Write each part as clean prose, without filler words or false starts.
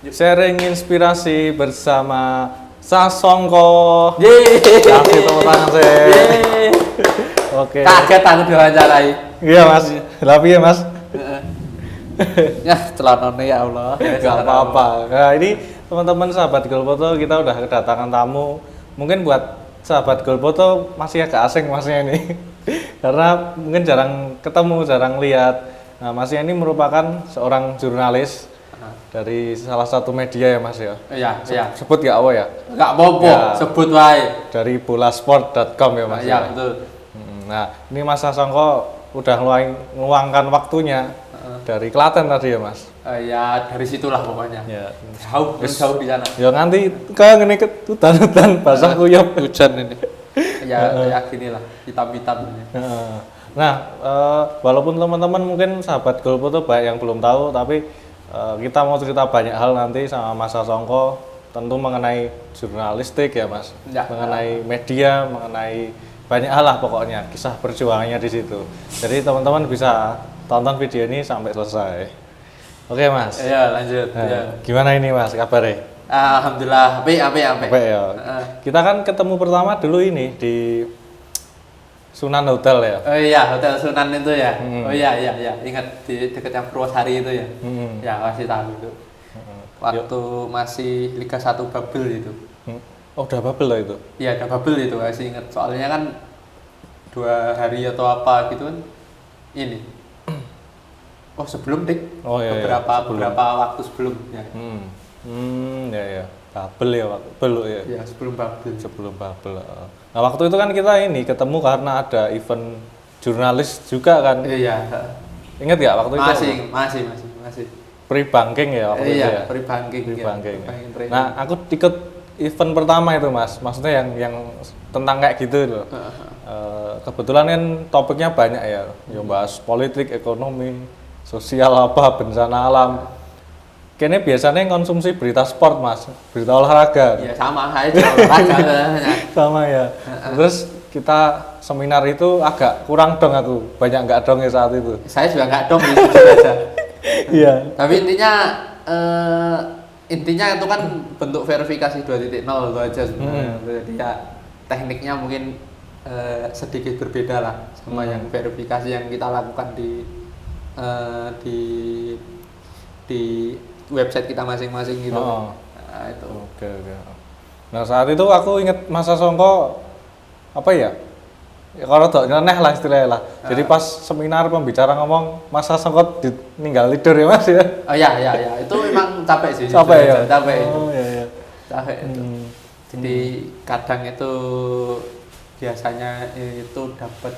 sharing inspirasi bersama Sasongko. Yeay. Kasih tepuk tangan saya. Yeay. Oke. Kaget aku diwawancarai. Iya mas, tapi ya mas. Ya celananya ya Allah. Gak apa-apa. Nah ini teman-teman sahabat Golfoto kita udah kedatangan tamu. Mungkin buat sahabat Golfoto masih agak asing masnya ini. Karena mungkin jarang ketemu, jarang lihat. Nah masnya ini merupakan seorang jurnalis dari salah satu media ya mas ya. Iya. Sebut gak apa ya? Gak apa-apa, Ya. sebut wae. Dari bolasport.com ya mas Iya, betul. Nah ini Mas Sasongko udah ngeluangkan waktunya dari Klaten tadi ya mas. Ya dari situlah pokoknya. Ya. Jauh di sana. Ya nanti kangen ke hutan-hutan basah kuyup hujan ini. Ya ginilah, hitam-hitam ini. Nah, walaupun teman-teman mungkin sahabat Golfoto banyak yang belum tahu, tapi kita mau cerita banyak hal nanti sama Mas Sasongko, tentu mengenai jurnalistik ya mas, Ya. mengenai media, mengenai banyak hal lah pokoknya, kisah perjuangannya di situ. Jadi teman-teman bisa tonton video ini sampai selesai. Oke mas. Iya lanjut. Nah, Ya. gimana ini mas kabarnya? Alhamdulillah, apik. Apa ya? Kita kan ketemu pertama dulu ini di Sunan Hotel ya. Oh iya, Hotel Sunan itu ya. Hmm. Oh iya, ingat di dekat yang Purwosari itu ya. Ya masih tahu itu. Waktu masih Liga 1 bubble itu. Oh udah bubble lah itu? Iya, ada bubble itu masih ingat. Soalnya kan 2 hari atau apa gitu kan. Ini. Oh sebelum dik. Oh iya. Beberapa waktu sebelum ya. Ya. Bubble ya waktu belum ya. Iya, sebelum bubble. Sebelum bubble. Nah waktu itu kan kita ini ketemu karena ada event jurnalis juga kan. Iya. Ingat nggak waktu itu? Masih. Pre-banking ya waktu itu ya. Pre-banking. Pre-banking. Ya. Pre-banking. Nah aku ikut event pertama itu mas. Maksudnya yang tentang kayak gitu loh. Kebetulan kan topiknya banyak ya. Yang bahas politik, ekonomi, sosial apa, bencana alam. Kayaknya biasanya konsumsi berita sport mas, berita olahraga. Iya sama aja olahraga. Sama ya. Terus kita seminar itu agak kurang dong aku, banyak nggak dong ya saat itu. Saya juga nggak dong jujur aja. Iya. Tapi intinya itu kan bentuk verifikasi 2.0 itu aja sebenarnya. Jadi ya tekniknya mungkin sedikit berbeda lah sama yang verifikasi yang kita lakukan di website kita masing-masing gitu. Nah, itu. Oke. Nah saat itu aku inget Mas Sasongko apa ya? Ya kalau tak nyeleneh lah istilahnya lah. Jadi pas seminar pembicara ngomong Mas Sasongko ninggal tidur ya mas ya? Oh iya, itu memang capek sih. Capek ya? Capek itu. Oh iya. Capek itu. Jadi kadang itu biasanya itu dapat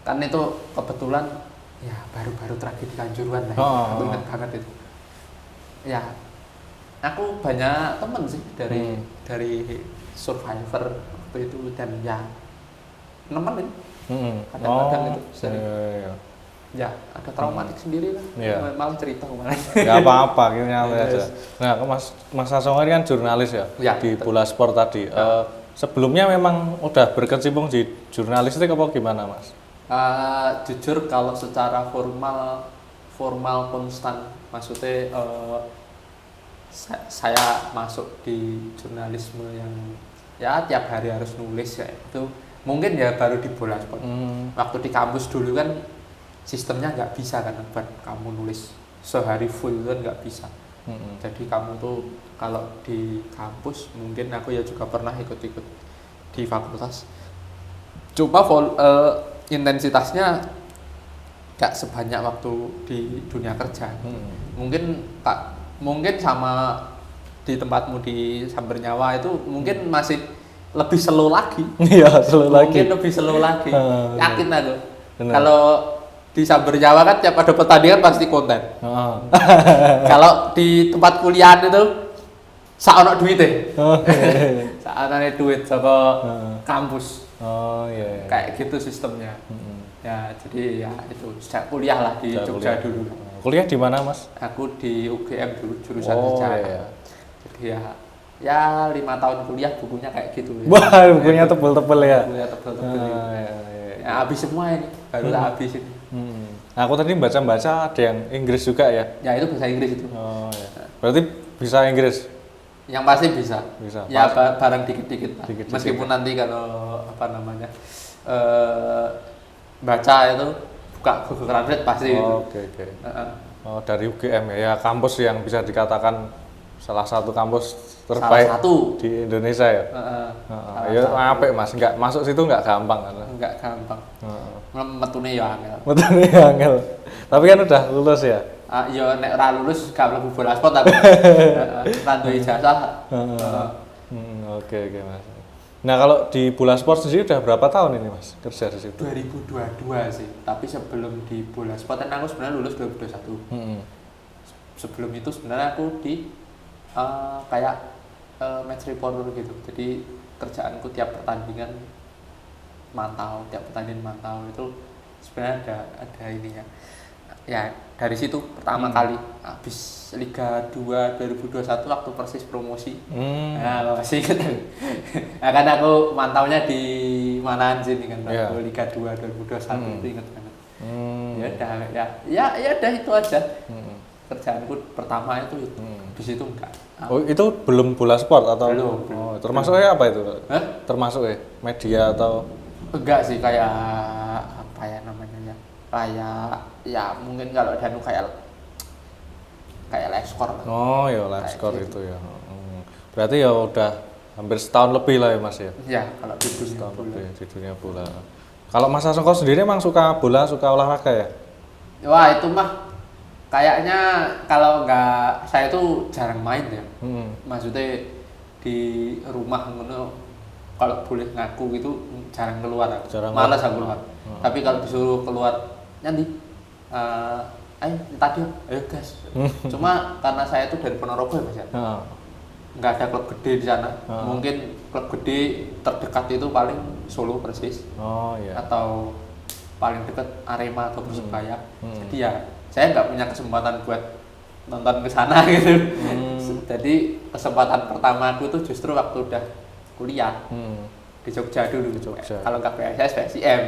kan itu kebetulan ya baru-baru tragedi Kanjuruhan lah. Aku ingat banget itu. Ya, aku banyak temen sih dari survivor waktu itu dan ya nemenin. Kadang-kadang itu sering. Iya. Ya, ada traumatik sendiri lah. Iya. Malah cerita kemarin. Nggak apa-apa, gitu aja. Nah, Mas Sasongko ini kan jurnalis ya, Ya di Bola Sport tadi. Sebelumnya memang udah berkecimpung di jurnalistik apa gimana, Mas? Jujur kalau secara formal konstan, maksudnya saya masuk di jurnalisme yang ya tiap hari harus nulis ya itu mungkin ya baru di Bola Sport. Waktu di kampus dulu kan sistemnya nggak bisa kan buat kamu nulis sehari full kan nggak bisa. Jadi kamu tuh kalau di kampus mungkin aku ya juga pernah ikut-ikut di fakultas. Cuma intensitasnya gak sebanyak waktu di dunia kerja. Mungkin sama di tempatmu di Sambernyawa itu mungkin masih lebih slow lagi. Iya, slow lagi. Mungkin lebih slow lagi. Yakin aku. Kalau di Sambernyawa kan tiap ada pertandingan pasti konten. Kalau di tempat kuliah itu saono duite. Saono duit saka kampus. Oh iya. Kayak gitu sistemnya. Ya, jadi ya itu sejak kuliah lah di Jogja dulu. Kuliah di mana, Mas? Aku di UGM dulu jurusan sejarah. Iya. Jadi ya 5 tahun kuliah bukunya kayak gitu ya. Wah, bukunya tebel-tebel ya. Bukunya tebel-tebel. Ya habis semua ini, baru tak habis ini. Nah, aku tadi baca-baca ada yang Inggris juga ya. Ya itu bahasa Inggris itu. Oh ya. Berarti Bisa Inggris? Yang pasti bisa. Bisa. Ya bareng dikit-dikit lah. Dikit-dikit. Meskipun nanti kalau apa namanya baca itu buka Google Translate pasti itu. Oke. Oh, dari UGM ya, kampus yang bisa dikatakan salah satu kampus terbaik Salah satu di Indonesia ya. Ya apik Mas, nggak masuk situ nggak gampang kan. Enggak gampang. Metune ya angel. Metune angel. Tapi kan udah lulus ya. Ya nek ora lulus gak mlebu bola sport aku. Randu ijazah. Oke Mas. Nah kalau di Bola Sport sendiri udah berapa tahun ini Mas kerja di situ? 2022 sih. Tapi sebelum di Bola Sport kan aku sebenarnya lulus 2021. Sebelum itu sebenarnya aku di kayak match reporter gitu. Jadi kerjaanku tiap pertandingan tiap pertandingan mantau itu sebenarnya ada ininya. Ya dari situ pertama kali habis Liga 2 2021 waktu Persis promosi. Nah, masih ingat. Nah, kan aku mantaunya di Manahan sini kan, waktu Liga 2 2021 itu ingat banget. Ya udah itu aja. Kerjaanku pertama itu. Habis itu enggak. Oh, itu belum Bola Sport atau? Belum. Oh, termasuknya apa itu? Termasuk media atau? Enggak sih, kayak apa ya namanya ya? Kayak ya mungkin kalau Danu kayak live score. Oh ya live score gitu. Itu ya. Berarti ya udah hampir setahun lebih lah ya Mas ya. Iya, kalau di dunia setahun bola. lebih di dunia bola. Kalau Mas Asongko sendiri emang suka bola, suka olahraga ya? Wah itu mah kayaknya kalau nggak, saya tuh jarang main ya. Maksudnya di rumah kalau boleh ngaku gitu jarang keluar. Malas aku keluar. Tapi kalau disuruh keluar nanti ayo tadi ayo gas. Cuma karena saya tuh dari Ponorogo ya Mas ya. Nggak ada klub gede di sana. Mungkin klub gede terdekat itu paling Solo Persis. Atau paling dekat Arema atau Persebaya. Jadi ya saya nggak punya kesempatan buat nonton ke sana gitu. Jadi kesempatan pertama aku tuh justru waktu udah kuliah. Di Jogja dulu. Kalau nggak PSS, PSIM.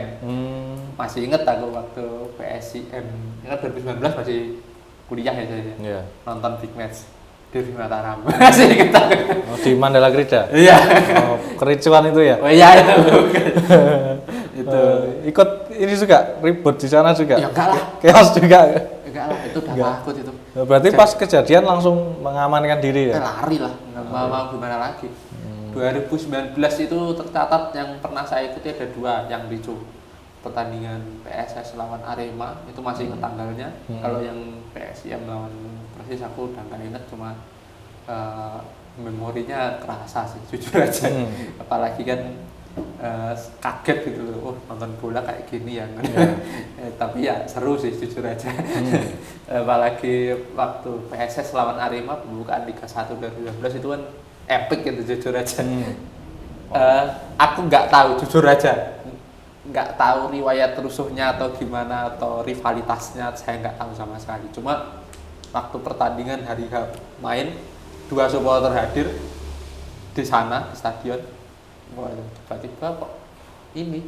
Masih inget aku waktu PSIM, ingat 2019 masih kuliah ya saya. Nonton big match Devi Mataram. Masih inget aku. Oh, di Mandala Krida? Iya. Oh, kericuan itu ya? Oh iya itu. Itu. Ikut ini juga ribut di sana juga? Ya enggak lah. Chaos juga? Enggak lah, itu udah takut itu. Berarti pas kejadian langsung mengamankan diri ya? Lari lah, nggak mau gimana lagi. 2019 itu tercatat yang pernah saya ikuti ada 2 yang ricu. Pertandingan PSS lawan Arema itu masih ingat tanggalnya. Kalau yang PSIM lawan Persis aku udah nggak ingat, cuma memorinya kerasa sih jujur aja. Apalagi kan kaget gitu loh, nonton bola kayak gini ya. Tapi ya seru sih jujur aja. Apalagi waktu PSS lawan Arema pembukaan Liga 1 2019 itu kan epic gitu jujur aja. Aku nggak tahu jujur aja, nggak tahu riwayat rusuhnya atau gimana atau rivalitasnya, saya nggak tahu sama sekali. Cuma waktu pertandingan hari H main 2 supporter hadir di sana di stadion. Wah, tiba-tiba kok ini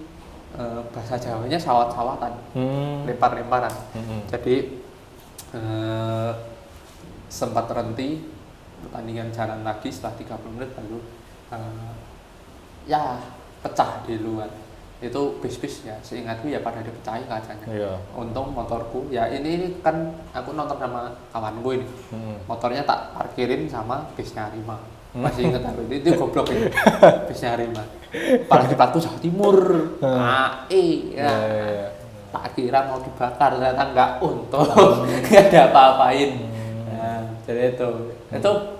bahasa Jawanya sawat-sawatan, lempar-lemparan. Jadi sempat terhenti pertandingan jalan lagi setelah 30 menit lalu ya pecah di luar. Itu bis-bis ya, seingatku ya pada dipecahin kacanya. Untung motorku ya ini kan aku nonton sama kawanku ini. Motornya tak parkirin sama bisnya Arema. Masih ingat aku itu goblok ini. Bisnya Arema. Paling di Patu Jawa Timur. Tak kira mau dibakar, ternyata enggak, untung. Enggak ada apa-apain. Jadi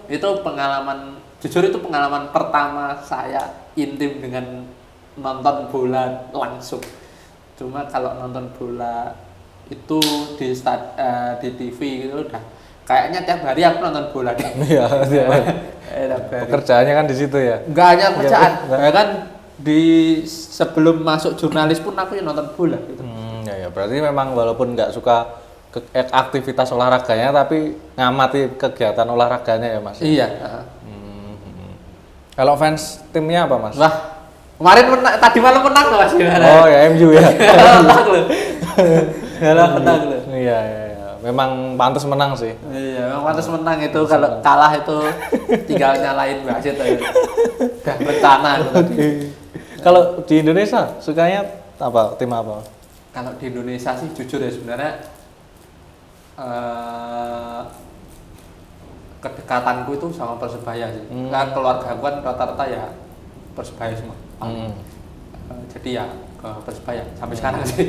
itu pengalaman, jujur itu pengalaman pertama saya intim dengan nonton bola langsung. Cuma kalau nonton bola itu di TV gitu udah kayaknya tiap hari aku nonton bola deh. Iya, tiap hari. Pekerjaannya kan di situ ya? Enggak hanya pekerjaan, bahkan di sebelum masuk jurnalis pun aku yang nonton bola gitu. Ya berarti memang walaupun nggak suka aktivitas olahraganya tapi ngamati kegiatan olahraganya ya Mas? Iya. Kalau fans timnya apa Mas? Wah, kemarin tadi malam menang loh Mas. Oh ya MU ya. Menang loh. Menang loh. Iya. memang pantas menang sih. Iya, memang pantas menang itu. Kalau kalah itu tinggal nyalain wasit aja. Udah bencana itu tadi. Kalau di Indonesia sukanya apa? Tim apa? Kalau di Indonesia sih jujur ya sebenarnya kedekatanku itu sama Persebaya sih. Kan keluarga aku kan rata-rata ya Persebaya semua. Jadi ya ke Persebaya sampai sekarang sih.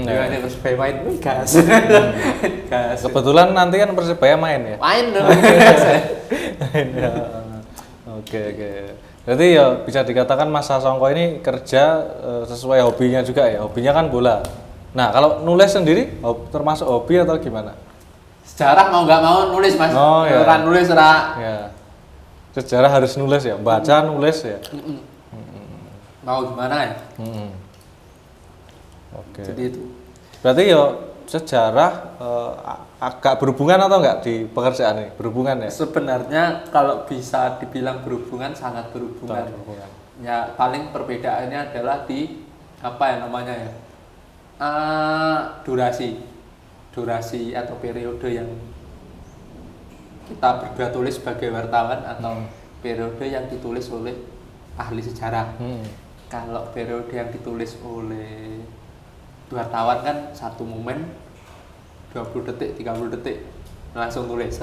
Ada Persebaya main, gas. Gas. Kebetulan nanti kan Persebaya main ya. Main dong. Gas. Main ya. Oke. Berarti ya bisa dikatakan Mas Sasongko ini kerja sesuai hobinya juga ya. Hobinya kan bola. Nah, kalau nulis sendiri termasuk hobi atau gimana? Sejarah mau nggak mau nulis Mas. Oh ya. Orang nulis ora. Ya. Sejarah harus nulis ya, baca nulis ya. Mau gimana ya? Oke. Jadi itu. Berarti ya sejarah agak berhubungan atau enggak di pekerjaan ini? Berhubungan ya? Sebenarnya kalau bisa dibilang berhubungan sangat berhubungan. Ya paling perbedaannya adalah di apa ya namanya ya? Durasi atau periode yang kita berdua tulis sebagai wartawan atau periode yang ditulis oleh ahli sejarah. Kalau periode yang ditulis oleh wartawan kan satu momen 20 detik, 30 detik langsung tulis.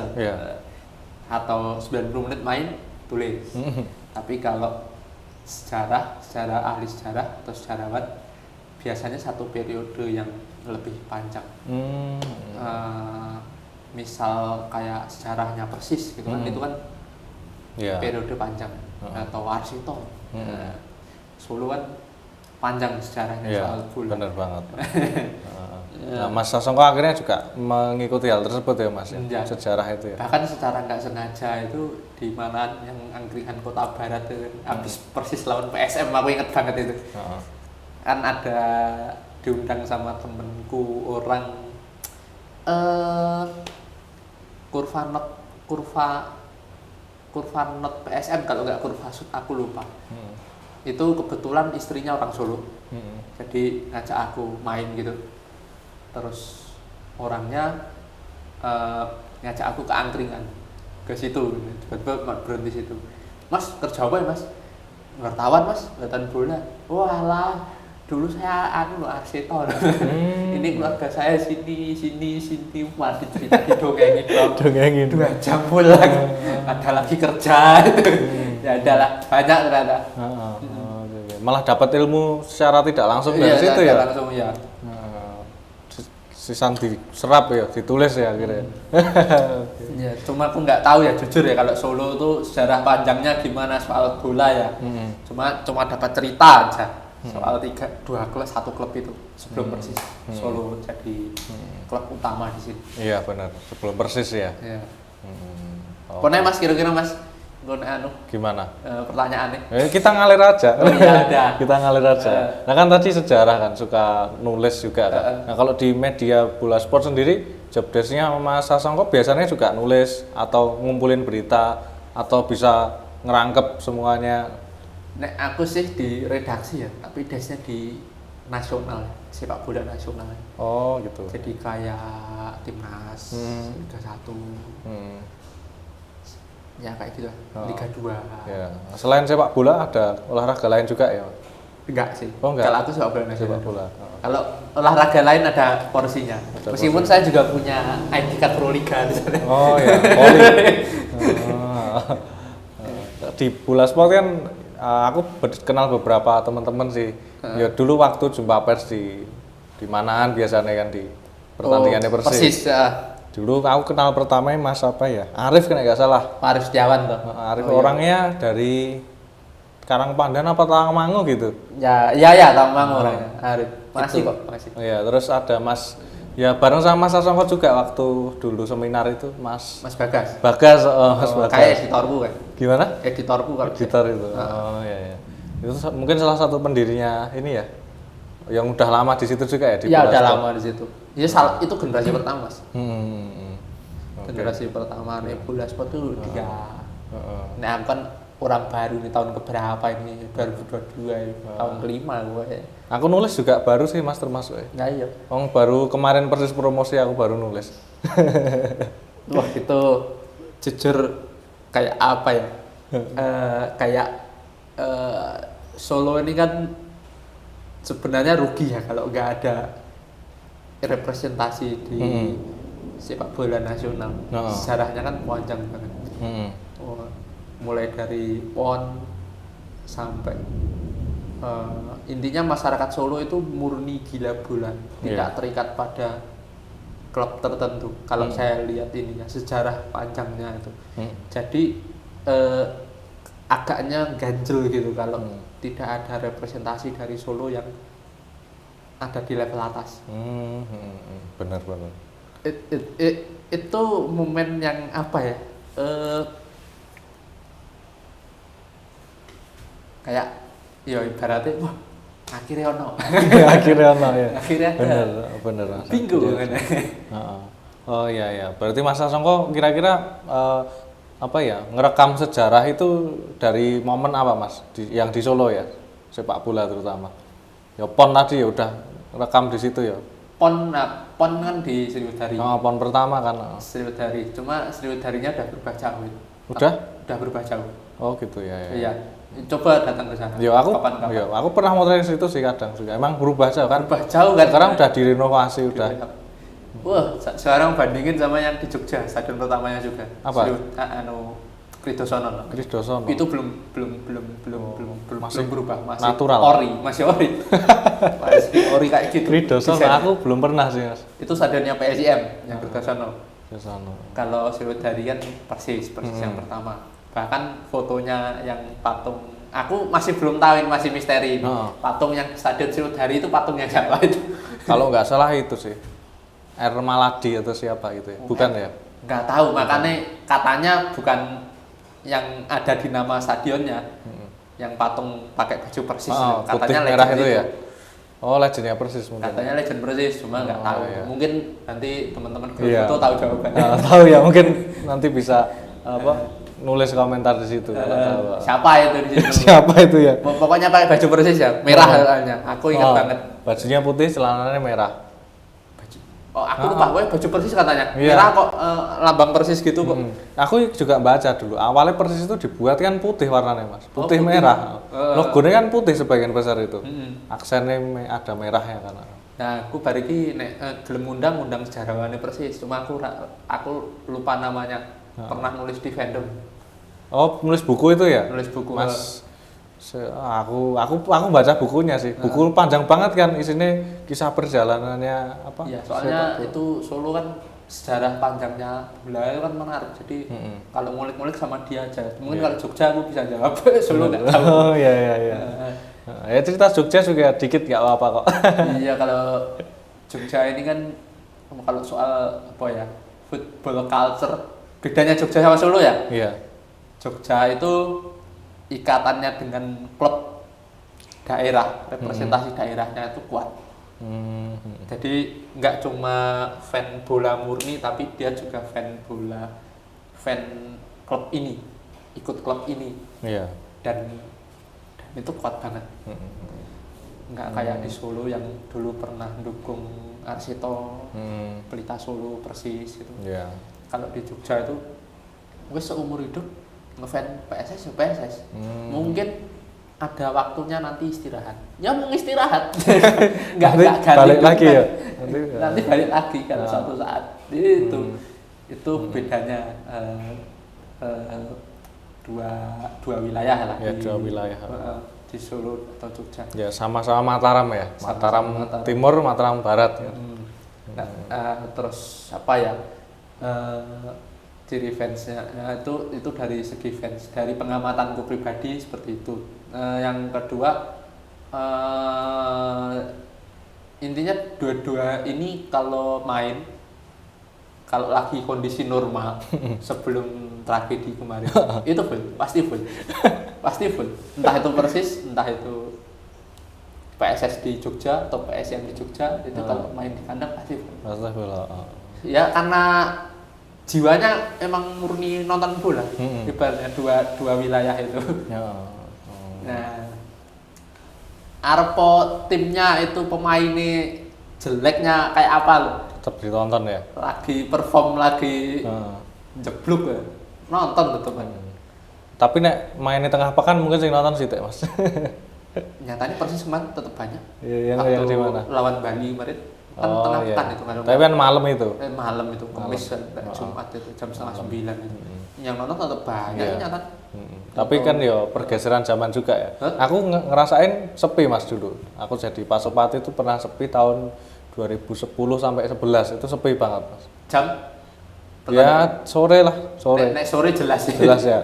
Atau 90 menit main tulis. Tapi kalau sejarah ahli sejarah atau sejarawan biasanya satu periode yang lebih panjang. Misal kayak sejarahnya Persis gitu kan, itu kan periode panjang. Atau Arsito. Solo kan panjang sejarahnya soal bola. Bener banget. Nah, Mas Sasongko akhirnya juga mengikuti hal tersebut ya Mas, ya? Sejarah itu ya. Bahkan secara nggak sengaja itu di mana yang angkringan Kota Barat itu habis Persis lawan PSM, aku inget banget itu. Kan ada diundang sama temenku orang kurva not PSM kalau nggak kurva shoot aku lupa. Itu kebetulan istrinya orang Solo. Jadi ngajak aku main gitu. Terus orangnya ngajak aku ke angkringan, ke situ. Tiba-tiba berhenti situ. Mas, kerja apa ya Mas? Wartawan Mas, wartawan bola. Walah, dulu saya arsitektur. Ini keluarga saya sini masih cerita didongengin 2 jam pulang. Ada lagi kerja. Ya adalah banyak ternyata. Malah dapat ilmu secara tidak langsung dari situ ya. Langsung ya. Sisan diserap ya, ditulis ya akhirnya. Ya, cuma aku nggak tahu ya jujur ya kalau Solo tuh sejarah panjangnya gimana soal bola ya. Cuma dapat cerita aja soal 1 klub itu sebelum Persis Solo jadi klub utama di sini. Iya benar, sebelum Persis ya. Iya. Pokoknya Mas kira-kira Mas gimana? Pertanyaannya? Kita ngalir aja. Oh iya ada. Kita ngalir aja. Nah kan tadi sejarah kan suka nulis juga kan. Nah kalau di media bola sport sendiri job desk-nya Mas Sasongko biasanya juga nulis atau ngumpulin berita atau bisa ngerangkep semuanya. Nek aku sih di redaksi ya, tapi desk-nya di nasional, sepak bola nasional. Oh gitu. Jadi kayak timnas Liga 1. Ya kayak gitu lah, Liga 2. Ya. Selain sepak bola ada olahraga lain juga ya? Enggak sih. Oh enggak. Kalau aku sepak bola nasional. Sepak bola. Kalau olahraga lain ada porsinya. Meskipun saya juga punya ID card Pro Liga di sana. Oh ya, Poli. Di bola sport kan aku kenal beberapa teman-teman sih. Ya dulu waktu jumpa pers di manaan biasanya kan di pertandingannya Persis. Dulu aku kenal pertama Mas apa ya? Arif kan nggak salah. Arif Setiawan tuh. Arif orangnya dari Karangpandan apa Tawangmangu gitu. Ya Tawangmangu orangnya. Arif. Masih. Iya, terus ada Mas ya bareng sama Mas Sasongko juga waktu dulu seminar itu Mas Bagas. Mas Bagas. Kayak editorku kan. Gimana? Editorku kan. Editor itu. Oh iya. Itu mungkin salah satu pendirinya ini ya. Yang udah lama di situ juga ya di Iya, udah lama di situ. Ya itu generasi pertama, Mas. Generasi pertama nih bola sport itu dia. Nah, aku kan orang baru nih tahun keberapa ini? 2022 ya. Tahun kelima gue. Aku nulis juga baru sih Mas termasuk ya. Nah, iya. Baru kemarin Persis promosi aku baru nulis. Wah itu jujur kayak apa ya? Kayak Solo ini kan sebenarnya rugi ya kalau nggak ada representasi di sepak bola nasional. Sejarahnya kan panjang banget. Mulai dari PON sampai intinya masyarakat Solo itu murni gila bola, tidak terikat pada klub tertentu. Kalau saya lihat ininya sejarah panjangnya itu, jadi agaknya ganjel gitu kalau tidak ada representasi dari Solo yang ada di level atas. Benar-benar. Itu momen yang apa ya? Kayak ya ibaratnya wah akhirnya ono. Akhirnya ono ya. Akhirnya bener. bingung kan. Oh iya. Berarti Mas Sasongko kira-kira apa ya, ngerekam sejarah itu dari momen apa Mas? Yang di Solo ya, sepak bola terutama. Ya PON tadi ya udah rekam di situ ya. PON kan di Sriwedari. Oh, PON pertama kan. Sriwedari, cuma Sriwedarinya udah berubah jauh. Udah berubah jauh. Oh gitu ya. Iya. Coba datang ke sana. Aku pernah motret situ sih kadang juga. Emang berubah jauh kan? Berubah jauh kan. Sekarang udah direnovasi udah. Wah, sekarang bandingin sama yang di Jogja, stadion pertamanya juga. Apa? Kridosono. Itu belum berubah, masih natural. Masih ori. Masih ori kayak gitu. Kridosono aku belum pernah sih, Mas. Itu stadionnya PSIM yang Kridosono. Kridosono. Kalau Sriwedari kan persis yang pertama. Bahkan fotonya yang patung, aku masih belum tahu, ini masih misteri. Patung yang stadion Sriwedari itu patungnya siapa itu? Kalau nggak salah itu sih R. Maladi atau siapa gitu ya? Bukan ya? Nggak tahu, makanya katanya bukan yang ada di nama stadionnya, yang patung pakai baju persis. Katanya merah itu ya? Oh, legendnya persis mungkin. Katanya legend persis, cuma nggak tahu. Iya. Mungkin nanti teman-teman itu tahu jawabannya. Tahu ya, mungkin nanti bisa nulis komentar di situ. Siapa itu di situ? Siapa itu ya? Pokoknya pakai baju persis ya, merah katanya. Aku ingat banget. Bajunya putih, celananya merah. Aku lupa, baju persis katanya. Merah kok lambang persis gitu kok. Aku juga baca dulu. Awalnya persis itu dibuat kan putih warnanya, Mas. Putih merah. Logonya kan putih sebagian besar itu. Aksennya ada merahnya kan. Nah, aku bariki nek gelem undang sejarawane persis. Cuma aku lupa namanya. Pernah nulis di fandom. Oh, nulis buku itu ya? Nulis buku. Mas, aku baca bukunya sih. Buku panjang banget kan, isinya kisah perjalanannya apa? Iya, soalnya itu Solo kan sejarah panjangnya bola itu kan menarik. Jadi kalau ngulik-ngulik sama dia aja. Mungkin kalau Jogja aku bisa jawab. Solo nggak tahu. Oh iya. Ya cerita Jogja juga dikit nggak apa-apa kok. Iya, kalau Jogja ini kan kalau soal apa ya, football culture, bedanya Jogja sama Solo ya? Iya. Jogja itu ikatannya dengan klub daerah, representasi daerahnya itu kuat. Jadi nggak cuma fan bola murni, tapi dia juga fan klub ini, ikut klub ini. Iya. Dan itu kuat banget. Nggak kayak di Solo yang dulu pernah dukung Arsito, Pelita Solo, Persis gitu. Iya. Kalau di Jogja itu wis seumur hidup ngefan PSS ya PSS. Mungkin ada waktunya nanti istirahat. Ya mau istirahat. Enggak ganti balik lagi ya. Nanti balik lagi kalau suatu saat. Itu bedanya dua wilayah lah. Ya, dua wilayah. Di Solo atau Jogja. Ya, sama-sama Mataram ya. Mataram Timur, Mataram Barat ya. Terus apa ya? Ciri fansnya itu dari segi fans, dari pengamatanku pribadi seperti itu. Yang kedua intinya dua-dua ini kalau main, kalau lagi kondisi normal sebelum tragedi kemarin itu pasti full, entah itu Persis, entah itu PSS di Jogja atau PSM di Jogja, itu kalau main di kandang pasti full. Ya karena jiwanya emang murni nonton bola, ibaratnya dua wilayah itu. Nah, Arpo timnya itu pemainnya jeleknya kayak apa loh? tetap ditonton ya. Lagi perform, lagi jeblok ya. Nonton tetep kan. Tapi nek mainnya tengah pekan mungkin sing nonton sih Mas. Nyatanya Persis kemarin tetap banyak. Yang Waktu di mana? lawan Bali kemarin kan tengah pekan itu kan. Tapi kan malam itu. Malam itu, Kamis dan Jumat itu jam 8:30 itu. Yang nonton tetap banyak nyata. Tapi kan ya pergeseran zaman juga ya. Aku ngerasain sepi Mas dulu. Aku jadi Pasopati itu pernah sepi tahun 2010 sampai 11 itu sepi banget Mas. Jam? Ya sore lah, sore. Nek sore jelas ya. Jelas ya.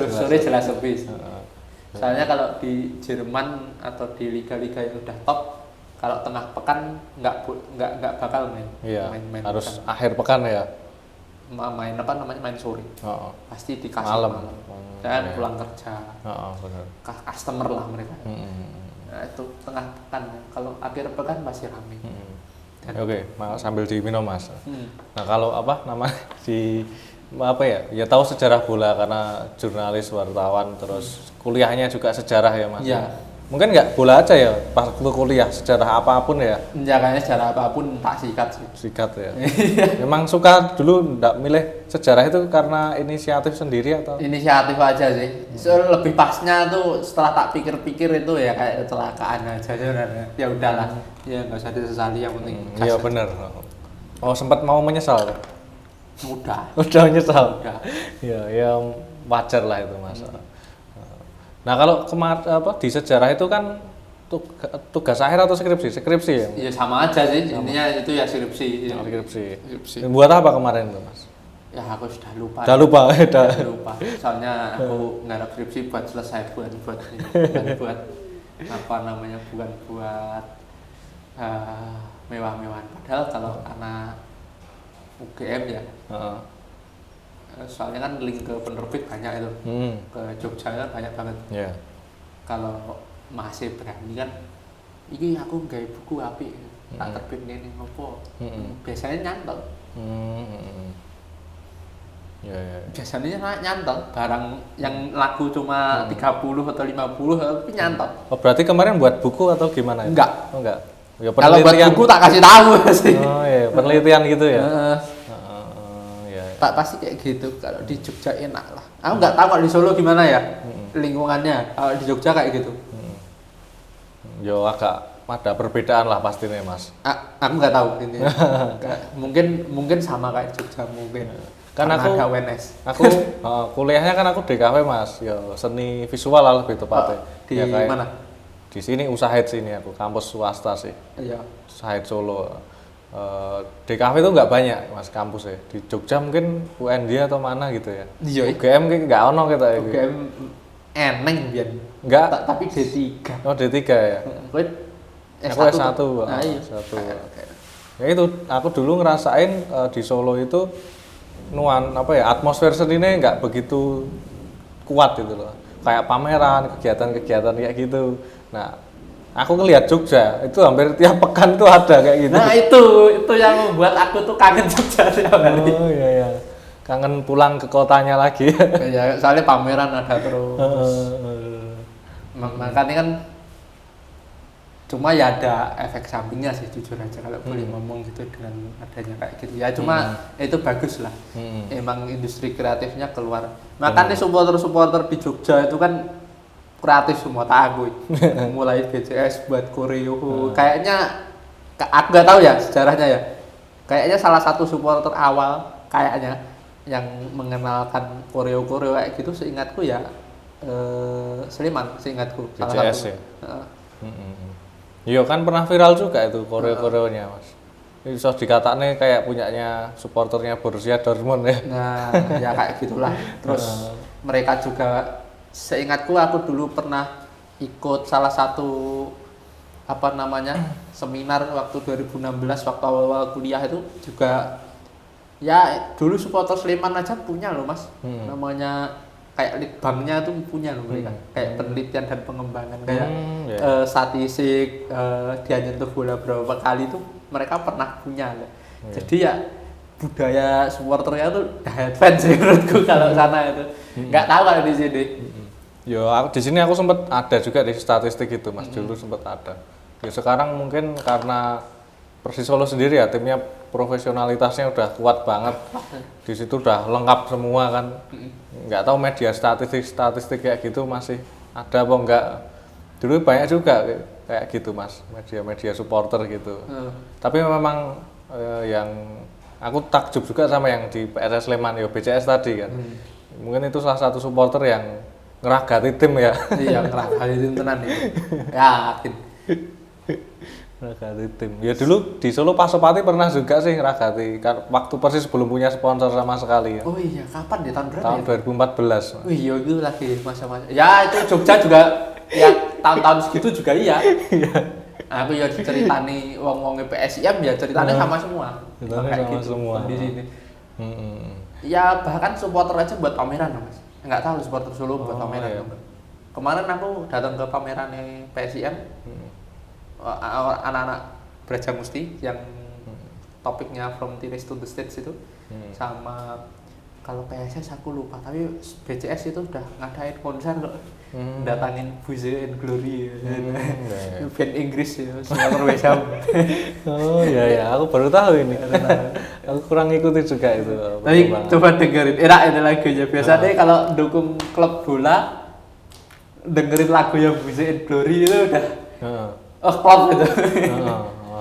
Sore jelas sepi. Soalnya kalau di Jerman atau di liga-liga yang udah top, kalau tengah pekan nggak bakal main. Iya. Main Harus pekan. akhir pekan ya. Main apa namanya, main sore. Pasti dikasih malam. Dan pulang kerja. Benar. Customer lah mereka. Nah, itu tengah pekan. Kalau akhir pekan masih ramai. Oke, sambil diminum Mas. Nah kalau apa nama di apa ya? Ya tahu sejarah bola karena jurnalis, wartawan, terus kuliahnya juga sejarah ya Mas. Iya. Mungkin nggak bola aja ya, pas waktu kuliah sejarah apapun ya. Menjaganya sejarah apapun tak sikat sih. Sikat ya. Memang suka dulu nggak milih sejarah itu karena inisiatif sendiri atau? Inisiatif aja sih. Lebih pasnya tuh setelah tak pikir-pikir itu ya kayak kecelakaan aja sebenarnya. Ya udahlah. Ya nggak usah disesali, yang penting. Iya benar. Oh sempat mau menyesal. Udah menyesal. Udah. Ya yang wajar lah itu Mas. Nah kalau di sejarah itu kan tugas akhir atau skripsi? Skripsi ya? Iya sama aja sih, intinya itu ya skripsi. Skripsi. Buat apa kemarin tuh Mas? Ya aku sudah lupa. Udah lupa. Lupa. Soalnya aku ngarap skripsi buat selesai, bukan buat apa namanya, bukan buat mewah-mewahan. Padahal kalau anak UGM ya. Soalnya kan link ke penerbit banyak itu. Ke Jogja kan banyak banget. Yeah. Kalau masih berani kan, ini aku nggawe buku apik, tak terbit ngene ngopo. Biasanya nyantol. Biasanya nyantol barang yang laku cuma 30 atau 50 tapi nyantol. Oh, berarti kemarin buat buku atau gimana? Enggak. Oh, enggak. Ya, kalau buat buku tak kasih tahu sih. Oh iya, penelitian gitu ya. Pasti kayak gitu. Kalau di Jogja enak lah. Aku nggak tahu kalau di Solo gimana ya lingkungannya. Kalau di Jogja kayak gitu. Yo agak ada perbedaan lah pastinya Mas. Aku nggak tahu ini. mungkin sama kayak Jogja mungkin. Karena aku ada UNS. Aku kuliahnya kan aku DKV Mas. Yo seni visual lah lebih tepatnya. Di ya, kayak mana? Di sini Usahaid sini aku, kampus swasta sih. Iya. Usahaid Solo. DKV itu nggak banyak Mas kampus ya. Di Jogja mungkin UND atau mana gitu ya. Iya. UGM kayak nggak ono kita ya. UGM eneng biar. Enggak. Tapi D3. Oh D3 ya. Kowe Aku S1. Nah, iya. S1. Ya itu aku dulu ngerasain di Solo itu atmosfer seninya nggak begitu kuat gitu loh. Kayak pameran, kegiatan-kegiatan kayak gitu. Nah, aku ngelihat Jogja itu hampir tiap pekan tuh ada kayak gitu. Nah itu yang membuat aku tuh kangen Jogja tiap hari. Oh iya. Kangen pulang ke kotanya lagi. Ya, soalnya pameran ada terus. Makanya kan cuma ya ada efek sampingnya sih jujur aja kalau boleh ngomong gitu dengan adanya kayak gitu. Ya cuma itu bagus lah. Emang industri kreatifnya keluar. Makanya supporter-supporter di Jogja itu kan kreatif semua, tak akui. Mulai BCS buat koreo. Kayaknya aku nggak tahu ya sejarahnya ya. Kayaknya salah satu supporter awal kayaknya yang mengenalkan koreo kayak gitu seingatku ya Sleman, seingatku. BCS ya. Iya kan pernah viral juga itu koreo-koreonya Mas. Bisa dikatakan kayak punyanya supporternya Borussia Dortmund ya. Nah, ya kayak gitulah. Terus mereka juga seingatku aku dulu pernah ikut salah satu seminar waktu 2016 waktu awal-awal kuliah itu juga ya dulu supporter Sleman aja punya loh Mas. Namanya kayak litbangnya tuh punya loh mereka. Kayak penelitian dan pengembangan kayak statistik dia nyentuh bola berapa kali itu mereka pernah punya loh. Jadi ya budaya supporternya tuh diehard fans sih menurutku kalau sana itu. Nggak tahu kalau di sini. Yo, di sini aku sempat ada juga di statistik itu Mas, dulu sempat ada. Ya sekarang mungkin karena Persis Solo sendiri ya timnya profesionalitasnya udah kuat banget. Di situ udah lengkap semua kan. Nggak tahu media statistik kayak gitu masih ada apa enggak. Dulu banyak juga kayak gitu Mas, media supporter gitu. Tapi memang yang aku takjub juga sama yang di PSS Sleman ya BCS tadi kan. Mungkin itu salah satu supporter yang ngeragati tim ya. Iya, ngeragati tim tenan itu. Yakin. Ngeragati tim. Ya dulu di Solo Pasopati pernah juga sih ngeragati. Waktu Persis belum punya sponsor sama sekali ya. Oh iya, kapan ya tahun berapa? Tahun ya? 2014. Wih, iya itu lagi masa-masa. Ya itu Jogja juga ya tahun-tahun segitu juga iya. Aku ya diceritani wong-wong PSIM ya ceritanya sama semua. Ceritanya sama gitu, semua. di sini. Ya bahkan supporter aja buat pameran Mas. Enggak tahu supporter Solo buat pameran. Iya. Kemarin aku datang ke pamerannya PSIM. Anak-anak Braja Musti yang topiknya From Teenage to the Stage itu. Sama kalau PSS aku lupa, tapi BCS itu udah ngadain konser kok. Datangin Buze and Glory band Inggris ya, Summer West Ham. Oh iya ya, aku baru tahu ini. Aku kurang ikuti juga itu. Tapi coba dengerin, enak itu lagunya. Biasanya kalau dukung klub bola, dengerin lagu yang Buze and Glory itu udah klub itu.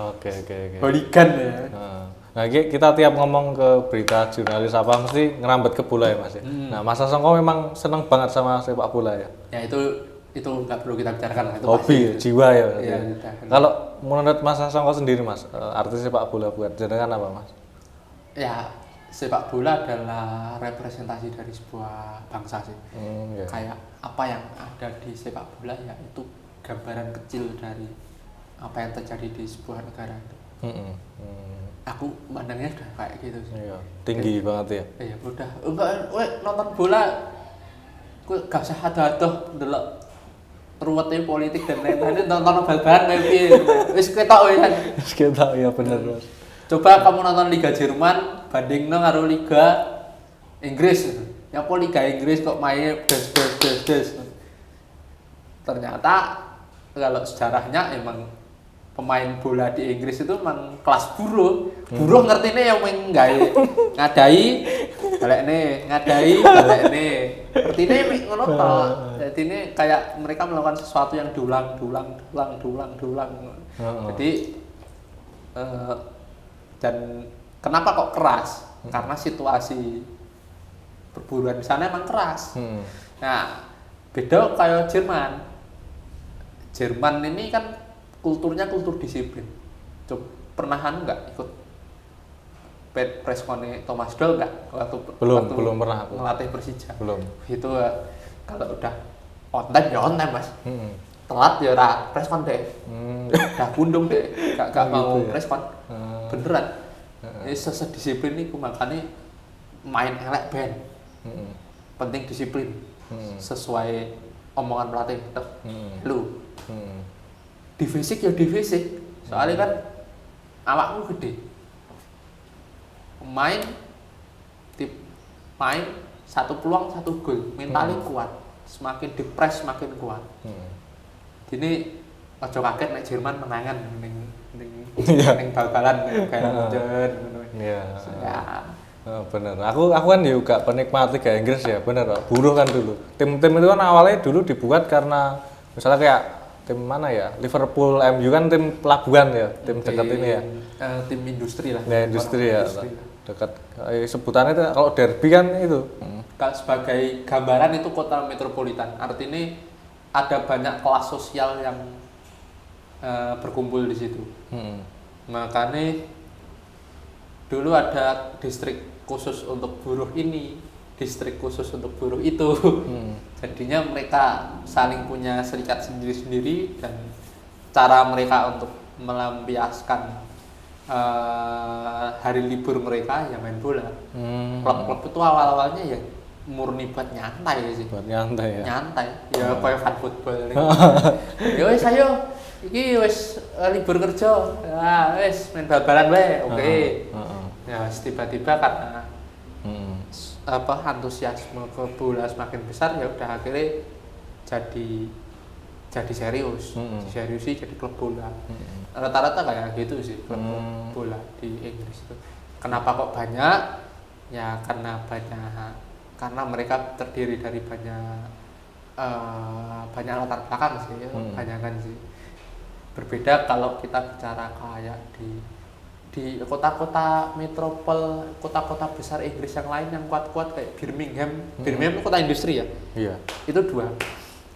Oke. Hooligan ya. Nah, kita tiap ngomong ke berita jurnalis apa mesti ngerambet ke bola ya Mas ya. Nah, Mas Sasongko memang seneng banget sama sepak bola ya. Ya itu nggak perlu kita bicarakan lah. Itu hobi, pasti. jiwa ya. Iya, kalau menurut Mas Sasongko sendiri Mas, arti sepak bola buat jenengan apa Mas? Ya sepak bola adalah representasi dari sebuah bangsa sih. Ya. Kayak apa yang ada di sepak bola ya itu gambaran kecil dari apa yang terjadi di sebuah negara itu. Aku pandangnya udah kayak gitu sih. Iya, tinggi banget ya. Iya, udah. Enggak, nonton bola gak usah ada-ada ndelok ruwetnya politik dan lain-lain, nonton bal-balan kayak piye. Wis ketok ya kan. Wis ketok ya bener, Mas. Coba kamu nonton Liga Jerman bandingno karo Liga Inggris. Ya apa Liga Inggris kok main des. Ternyata kalau sejarahnya emang pemain bola di Inggris itu memang kelas buruh. Buruh ngertine yang gawe ngadai balekne, Ngertine ngono to. Dadine kayak mereka melakukan sesuatu yang diulang. Jadi dan kenapa kok keras? Karena situasi perburuan di sana emang keras. Nah, beda kayak Jerman. Jerman ini kan kulturnya kultur disiplin. Pernah nggak ikut preskone Thomas Doll nggak waktu belum pernah aku ngelatih Persija? Belum. Itu kalau udah on time Mas. Telat ya ora preskon deh. Udah bundung deh, gak mau gitu ya? preskon. Beneran. Ini sesedisiplin iku makanya main elek ben. Penting disiplin. Sesuai omongan pelatih. Lu di fisik soalnya kan awakmu gede, main satu peluang satu gol, mentalnya kuat, semakin dipres semakin kuat. Ini ojo kaget nek Jerman menangan ning bal-balan kayak Jen. Iya. Bener. Aku kan juga penikmat Liga Inggris ya, bener. Buruh kan dulu. Tim-tim itu kan awalnya dulu dibuat karena misalnya kayak tim mana ya? Liverpool, MU kan tim pelabuhan ya, tim dekat ini ya. Tim industri lah. Ya, industri ya. Dekat sebutannya itu kalau derby kan itu. Sebagai gambaran itu kota metropolitan. Artinya ada banyak kelas sosial yang berkumpul di situ. Makanya dulu ada distrik khusus untuk buruh ini, distrik khusus untuk buruh itu. Jadinya mereka saling punya serikat sendiri-sendiri dan cara mereka untuk melampiaskan hari libur mereka ya main bola. Klub-klub itu awal-awalnya ya murni buat nyantai sih. Buat nyantai ya. Nyantai. Ya kayak fan football. Ya wis ayo iki wis libur kerja. Ah wis main bal-balan wae. Oke. Ya tiba-tiba karena antusiasme ke bola semakin besar ya udah akhirnya jadi jadi serius, seriusi jadi klub bola. Rata-rata kayak gitu sih klub bola di Inggris itu. Kenapa kok banyak? Ya karena mereka terdiri dari banyak latar belakang sih, banyakan sih. Berbeda kalau kita bicara kayak di kota-kota metropol, kota-kota besar Inggris yang lain yang kuat-kuat kayak Birmingham. Birmingham itu kota industri ya. Iya. Itu dua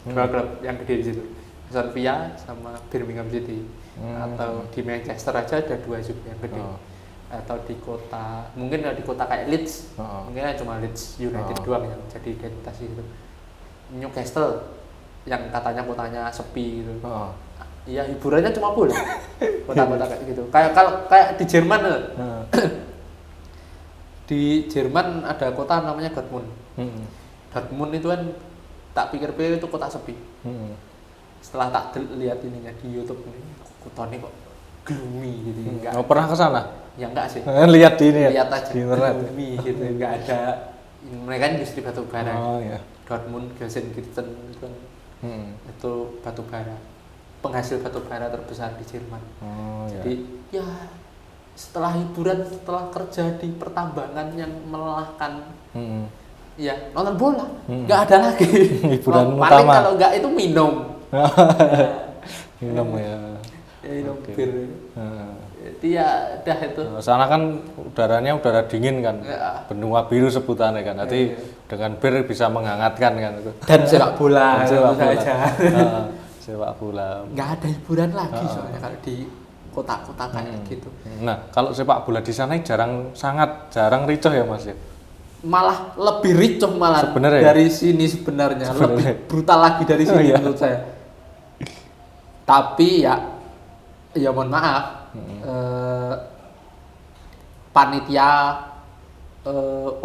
klub yang gede di situ. Aston Villa sama Birmingham City. Atau di Manchester aja ada dua juga yang gede. Atau di kota, mungkin di kota kayak Leeds, mungkin cuma Leeds United doang yang jadi identitas itu. Newcastle yang katanya kotanya sepi gitu. Iya, hiburannya cuma bola. Kota-kota kayak gitu. Kayak di Jerman. Di Jerman ada kota namanya Dortmund. Dortmund itu kan tak pikir-pikir itu kota sepi. Setelah tak lihat ininya di YouTube ini, kota ini kok gloomy gitu. Enggak. Pernah ke sana? Ya enggak sih. Lihat di ini ya. Lihat aja di internet. Gloomy gitu. Enggak ada, mereka industri batu bara. Iya. Dortmund, Gelsenkirchen itu itu batu bara. Penghasil batu bara terbesar di Jerman. Jadi ya setelah hiburan, setelah kerja di pertambangan yang melelahkan, ya nonton bola, nggak ada lagi hiburan paling utama. kalau nggak itu minum. Minum ya. Minum bir. Jadi ya udah itu. Sana kan udaranya udara dingin kan, benua biru sebutannya kan. Nanti dengan bir bisa menghangatkan kan itu. Dan sepak bola. Sepak bola. Nggak ada hiburan lagi soalnya kalau di kota-kota kayak gitu. Nah, kalau sepak bola di sana sangat jarang ricoh ya Mas ya. Malah lebih ricoh malah sebenarnya dari sini sebenarnya. Lebih brutal lagi dari sini menurut saya. Tapi ya mohon maaf, panitia,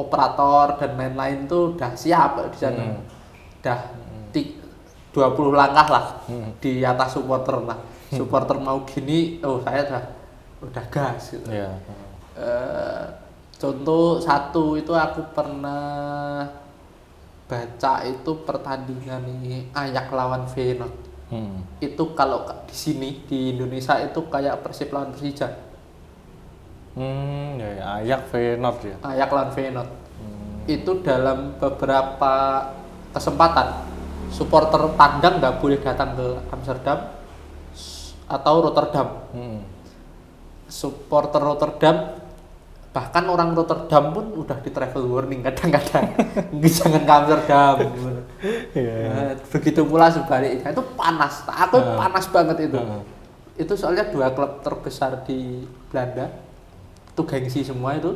operator dan lain-lain tuh udah siap di sana. Udah 20 langkah lah di atas supporter lah. Supporter mau gini, saya udah gas gitu. Contoh satu itu aku pernah baca itu pertandingan ini Ajax lawan Feyenoord. Itu kalau di sini di Indonesia itu kayak Persib lawan Persija. Ajax Feyenoord ya. Ajax lawan Feyenoord. Itu dalam beberapa kesempatan supporter tandang nggak boleh datang ke Amsterdam atau Rotterdam. Supporter Rotterdam, bahkan orang Rotterdam pun udah di travel warning kadang-kadang jangan ke Amsterdam. Begitu pula sebaliknya, itu panas. Aku panas banget itu. Itu soalnya dua klub terbesar di Belanda, itu gengsi semua itu.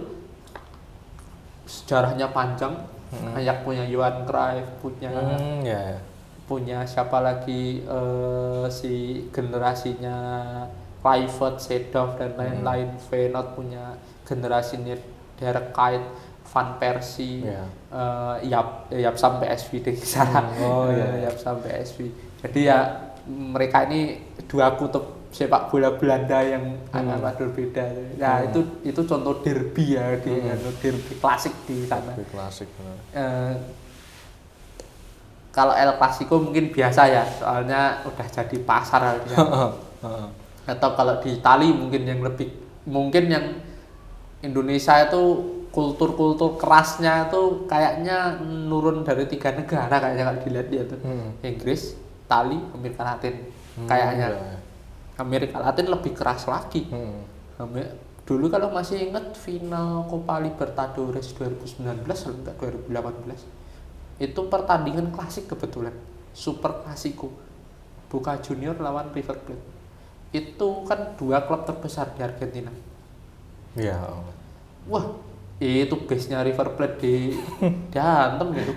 Sejarahnya panjang. Ajax punya Johan Cruyff, punya siapa lagi, si generasinya Kluivert, Seedorf dan lain-lain. Feyenoord punya generasinya Derek Kuyt, Van Persie, Jaap sampai PSV di sana. Jaap sampai PSV. Jadi ya mereka ini dua kutub sepak bola Belanda yang agak berbeda. Nah, itu contoh derby ya derby klasik di sana. Derby klasik. Kalau El Clasico mungkin biasa ya, soalnya udah jadi pasar di sana. Atau kalau di Itali mungkin yang Indonesia itu kultur kerasnya itu kayaknya nurun dari 3 negara kayaknya kalau dilihat dia tuh. Inggris, Itali, Amerika Latin. Kayaknya Amerika Latin lebih keras lagi. Dulu kalau masih ingat final Copa Libertadores 2019 atau enggak 2018, itu pertandingan klasik kebetulan, Super Clasico, Boca Junior lawan River Plate. Itu kan dua klub terbesar di Argentina. Wah, itu base-nya River Plate dihantem gitu.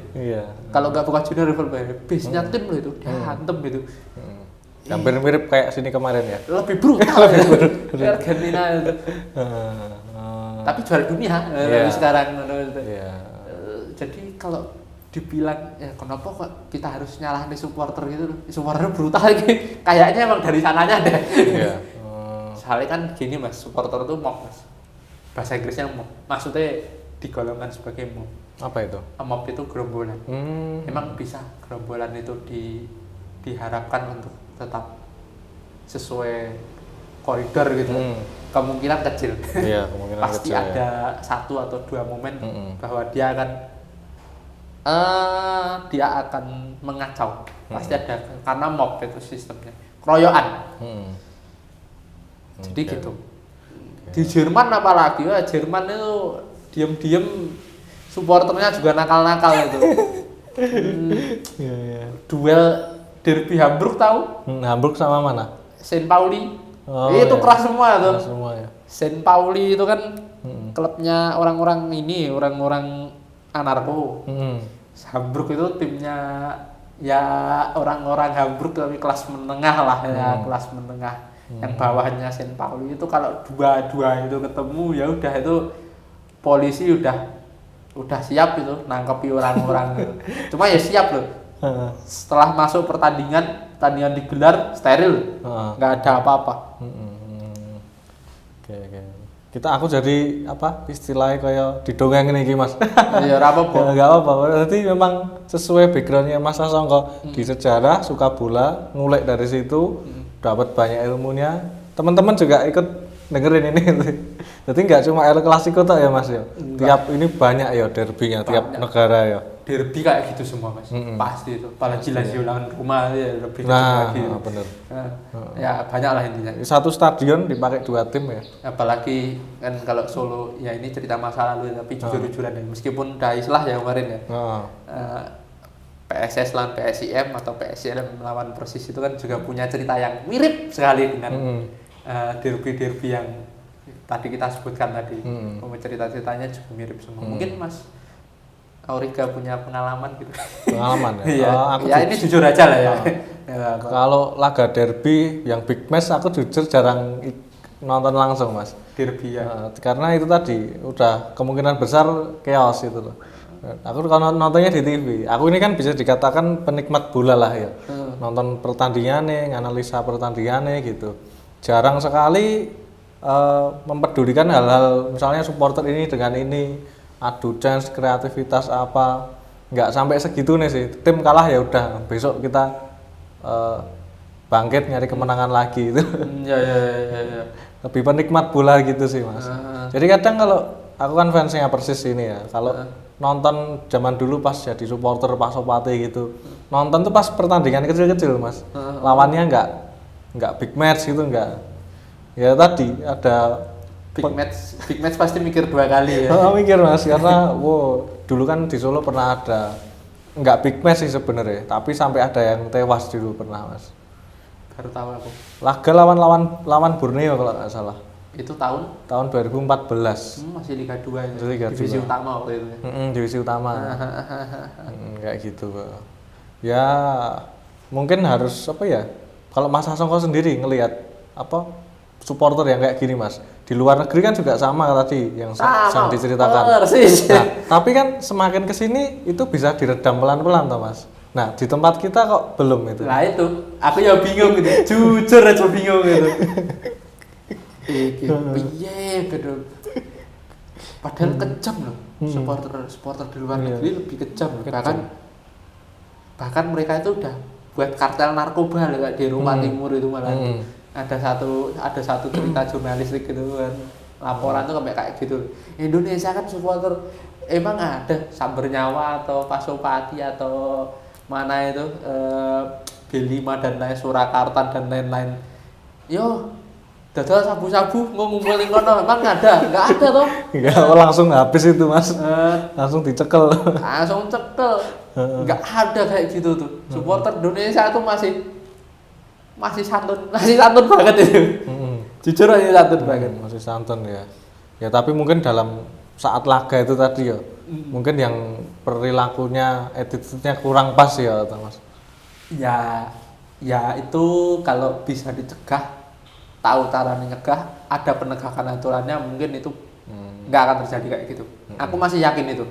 Kalau nggak Boca Junior, River Plate, base-nya tim loh itu dihantem gitu. Hampir mirip kayak sini kemarin ya. Lebih brutal ya. Argentina itu. Tapi juara dunia sekarang. Jadi kalau dibilang ya kenapa kok kita harus nyalahin supporter gitu, supporter brutal lagi. Kayaknya emang dari sananya deh. Soalnya kan gini Mas, supporter itu mob Mas. Bahasa Inggrisnya mob. Maksudnya digolongkan sebagai mob. Apa itu? Mob itu gerombolan. Emang bisa gerombolan itu diharapkan untuk tetap sesuai koridor gitu. Kemungkinan kecil. Iya, kemungkinan pasti kecil, ada 1 atau 2 momen bahwa dia akan mengacau. Pasti ada, karena mob itu sistemnya, keroyokan. Jadi gitu. Di Jerman apalagi, Jerman itu diem-diem supporternya juga nakal-nakal itu. Duel derby Hamburg tahu? Hamburg sama mana? Saint Pauli. iya. Itu keras semua tuh. Keras semua ya. Saint Pauli itu kan klubnya orang-orang anarko. Hamburg itu timnya ya orang-orang Hamburg tapi kelas menengah lah ya, kelas menengah. Yang bawahnya Saint Pauli itu kalau dua itu ketemu ya udah, itu polisi udah siap itu nangkepi orang-orang gitu. Cuma ya siap loh. Setelah masuk pertandingan digelar steril, nggak ada apa-apa. Oke. Aku jadi apa istilahnya kayak didongeng ini Mas. Ya apa-apa. Enggak apa-apa. Berarti memang sesuai backgroundnya Mas Sasongko di sejarah, suka bola, ngulik dari situ, dapat banyak ilmunya. Teman-teman juga ikut dengerin ini. Jadi nggak cuma El Clasico tok ya Mas ya. Tiap ini banyak ya derbynya tiap negara ya. Derby kayak gitu semua Mas. Pasti itu. Apalagi Lazio lawan Roma ya lebih nah, lagi. Bener. Ya banyak lah intinya. Satu stadion dipakai 2 tim ya. Apalagi kan kalau Solo ya ini cerita masa lalu tapi jujur-jujuran ya. Meskipun udah islah ya kemarin ya. PSS lawan PSIM atau PSIM lawan Persis itu kan juga punya cerita yang mirip sekali dengan derby-derby yang tadi kita sebutkan tadi. Cerita-ceritanya juga mirip semua. Mungkin Mas Auriga punya pengalaman gitu. Pengalaman ya? Iya. Ini jujur aja lah ya. Kalau laga derby yang big match aku jujur jarang nonton langsung Mas. Derby ya. Karena itu tadi udah kemungkinan besar chaos itu loh. Aku kalau nontonnya di TV. Aku ini kan bisa dikatakan penikmat bola lah ya. Nonton pertandingannya, analisa pertandingannya gitu. Jarang sekali mempedulikan hal-hal misalnya supporter ini dengan ini adu chance, kreativitas apa, nggak sampai segitu nih sih. Tim kalah ya udah, besok kita bangkit nyari kemenangan lagi itu. Ya. Lebih penikmat bola gitu sih Mas. Jadi kadang kalau aku kan fansnya Persis ini ya, kalau nonton zaman dulu pas jadi supporter Pak Sopate gitu, nonton tuh pas pertandingan kecil-kecil Mas. Lawannya nggak big match gitu, nggak. Ya tadi ada big match pasti mikir 2 kali ya. Mikir Mas, karena dulu kan di Solo pernah ada nggak big match sih sebenarnya, tapi sampai ada yang tewas dulu pernah Mas. Baru tahu aku. Laga lawan Borneo kalau nggak salah. Itu tahun 2014. Masih Liga 2 itu. Liga divisi 2. utama waktu itu. Divisi utama. Kayak gitu. Ya mungkin harus apa ya? Kalau Mas Sasongko sendiri ngelihat apa supporter yang kayak gini Mas, di luar negeri kan juga sama tadi yang diceritakan. Nah, tapi kan semakin kesini itu bisa diredam pelan-pelan toh Mas. Nah di tempat kita kok belum itu. Nah itu, aku ya bingung gitu, jujur aja bingung gitu. Piye gitu. Padahal kejam loh, supporter di luar negeri lebih kejam loh. Bahkan mereka itu udah buat kartel narkoba loh, di Rumah Timur itu malah. Ada satu cerita jurnalistik gitu kan, laporan tuh kayak gitu. Indonesia kan supporter emang ada Samber Nyawa atau Pasopati atau mana itu B5 dan lain, Surakarta dan lain-lain. Yo, dadal sabu-sabu ngumpulin kono, emang nggak ada toh? Enggak, langsung habis itu Mas. Langsung dicekel. Nggak ada kayak gitu tuh. Supporter Indonesia itu masih santun banget itu. Jujur masih santun banget. Masih santun ya. Ya tapi mungkin dalam saat laga itu tadi ya, mungkin yang perilakunya, attitude-nya kurang pas ya, Mas. Ya itu kalau bisa dicegah, tahu caranya nyegah, ada penegakan aturannya, mungkin itu nggak akan terjadi kayak gitu. Aku masih yakin itu.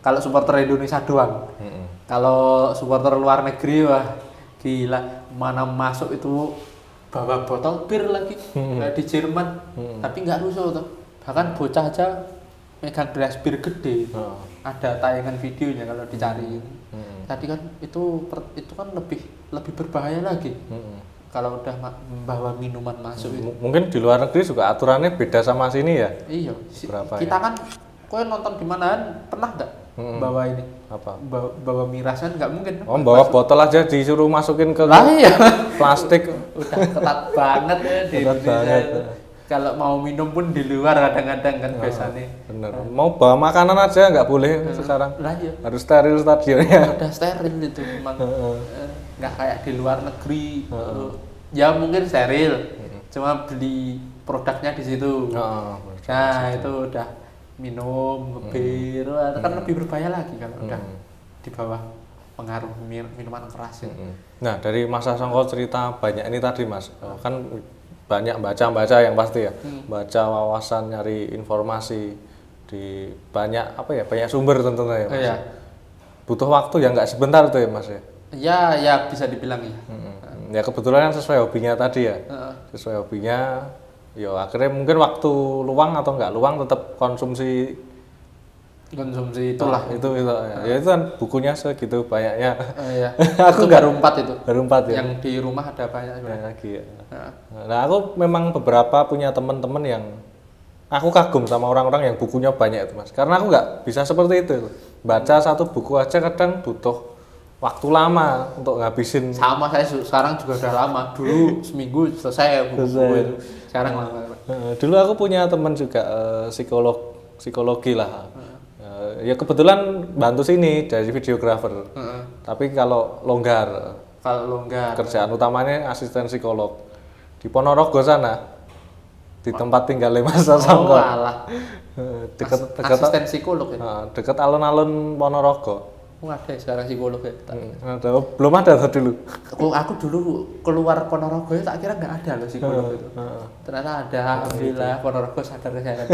Kalau supporter Indonesia doang. Kalau supporter luar negeri, wah gila, mana masuk itu bawa botol bir lagi kayak di Jerman, tapi nggak rusuh tuh. Bahkan bocah aja megang gelas bir gede. Ada tayangan videonya kalau dicari. Tadi kan itu kan lebih lebih berbahaya lagi. Kalau udah membawa minuman masuk itu. Mungkin di luar negeri juga aturannya beda sama sini ya. Iya. Berapa Kita ya? kan, kowe nonton di manaan pernah nggak bawa ini? Apa? Bawa miras kan nggak mungkin. Oh, bawa botol aja disuruh masukin ke Lah iya. plastik. Udah ketat banget ya di Ketat Indonesia banget. itu. Kalau mau minum pun di luar kadang-kadang kan biasanya. Bener. Mau bawa makanan aja nggak boleh sekarang. Lah iya. Harus steril stadionnya. Udah steril itu memang. Nggak kayak di luar negeri. Ya mungkin steril. Cuma beli produknya di situ. Nah, itu udah minum, ngebir, kan lebih berbahaya lagi kalau udah di bawah pengaruh minuman keras ya. Nah, dari Mas Sasongko cerita banyak ini tadi Mas, kan banyak baca yang pasti ya, baca wawasan, nyari informasi di banyak apa ya, banyak sumber tentunya ya Mas. Iya. Butuh waktu ya nggak sebentar tuh ya Mas ya. Ya bisa dibilang ya. Ya kebetulan kan sesuai hobinya tadi ya, sesuai hobinya. Yo akhirnya mungkin waktu luang atau nggak luang tetap konsumsi itulah. Itu ya itu kan bukunya segitu banyaknya. Iya. Aku Itu baru 4 itu. baru 4 ya. Yang di rumah ada banyak Banyak sebenarnya. lagi ya. Nah aku memang beberapa punya teman-teman yang aku kagum sama orang-orang yang bukunya banyak itu Mas. Karena aku nggak bisa seperti itu. Baca satu buku aja kadang butuh waktu lama untuk ngabisin. Sama saya sekarang juga udah lama. Dulu seminggu selesai buku-buku itu. Sekarang lama. Dulu aku punya teman juga psikologi lah. Ya kebetulan bantu sini dari videografer. Tapi kalau longgar kerjaan utamanya asisten psikolog di Ponorogo sana, di tempat tinggalnya Mas Sasongko. Oh alah. Dekat Asisten psikolog ya. dekat alun-alun Ponorogo. Oh, ada ya sekarang psikolog ya. Belum ada dulu. Aku dulu keluar Ponorogo ya tak kira nggak ada loh psikolog itu. Ternyata ada, alhamdulillah Ponorogo sadar kesehatan.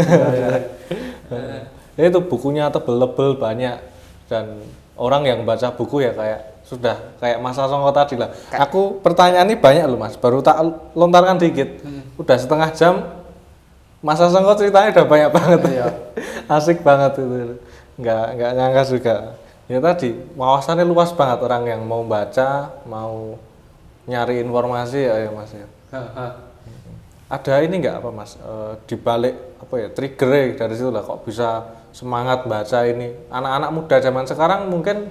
Ya itu bukunya tebel-tebel banyak dan orang yang baca buku ya kayak sudah kayak Mas Sasongko tadi lah. Aku pertanyaan ini banyak loh Mas, baru tak lontarkan dikit. Udah setengah jam Mas Sasongko ceritanya udah banyak banget. Iya. Asik banget itu. Nggak nyangka juga. Ya tadi wawasannya luas banget orang yang mau baca, mau nyari informasi ya Mas ya. Ada ini nggak apa Mas di balik apa ya trigger dari situ lah kok bisa semangat baca ini. Anak-anak muda zaman sekarang mungkin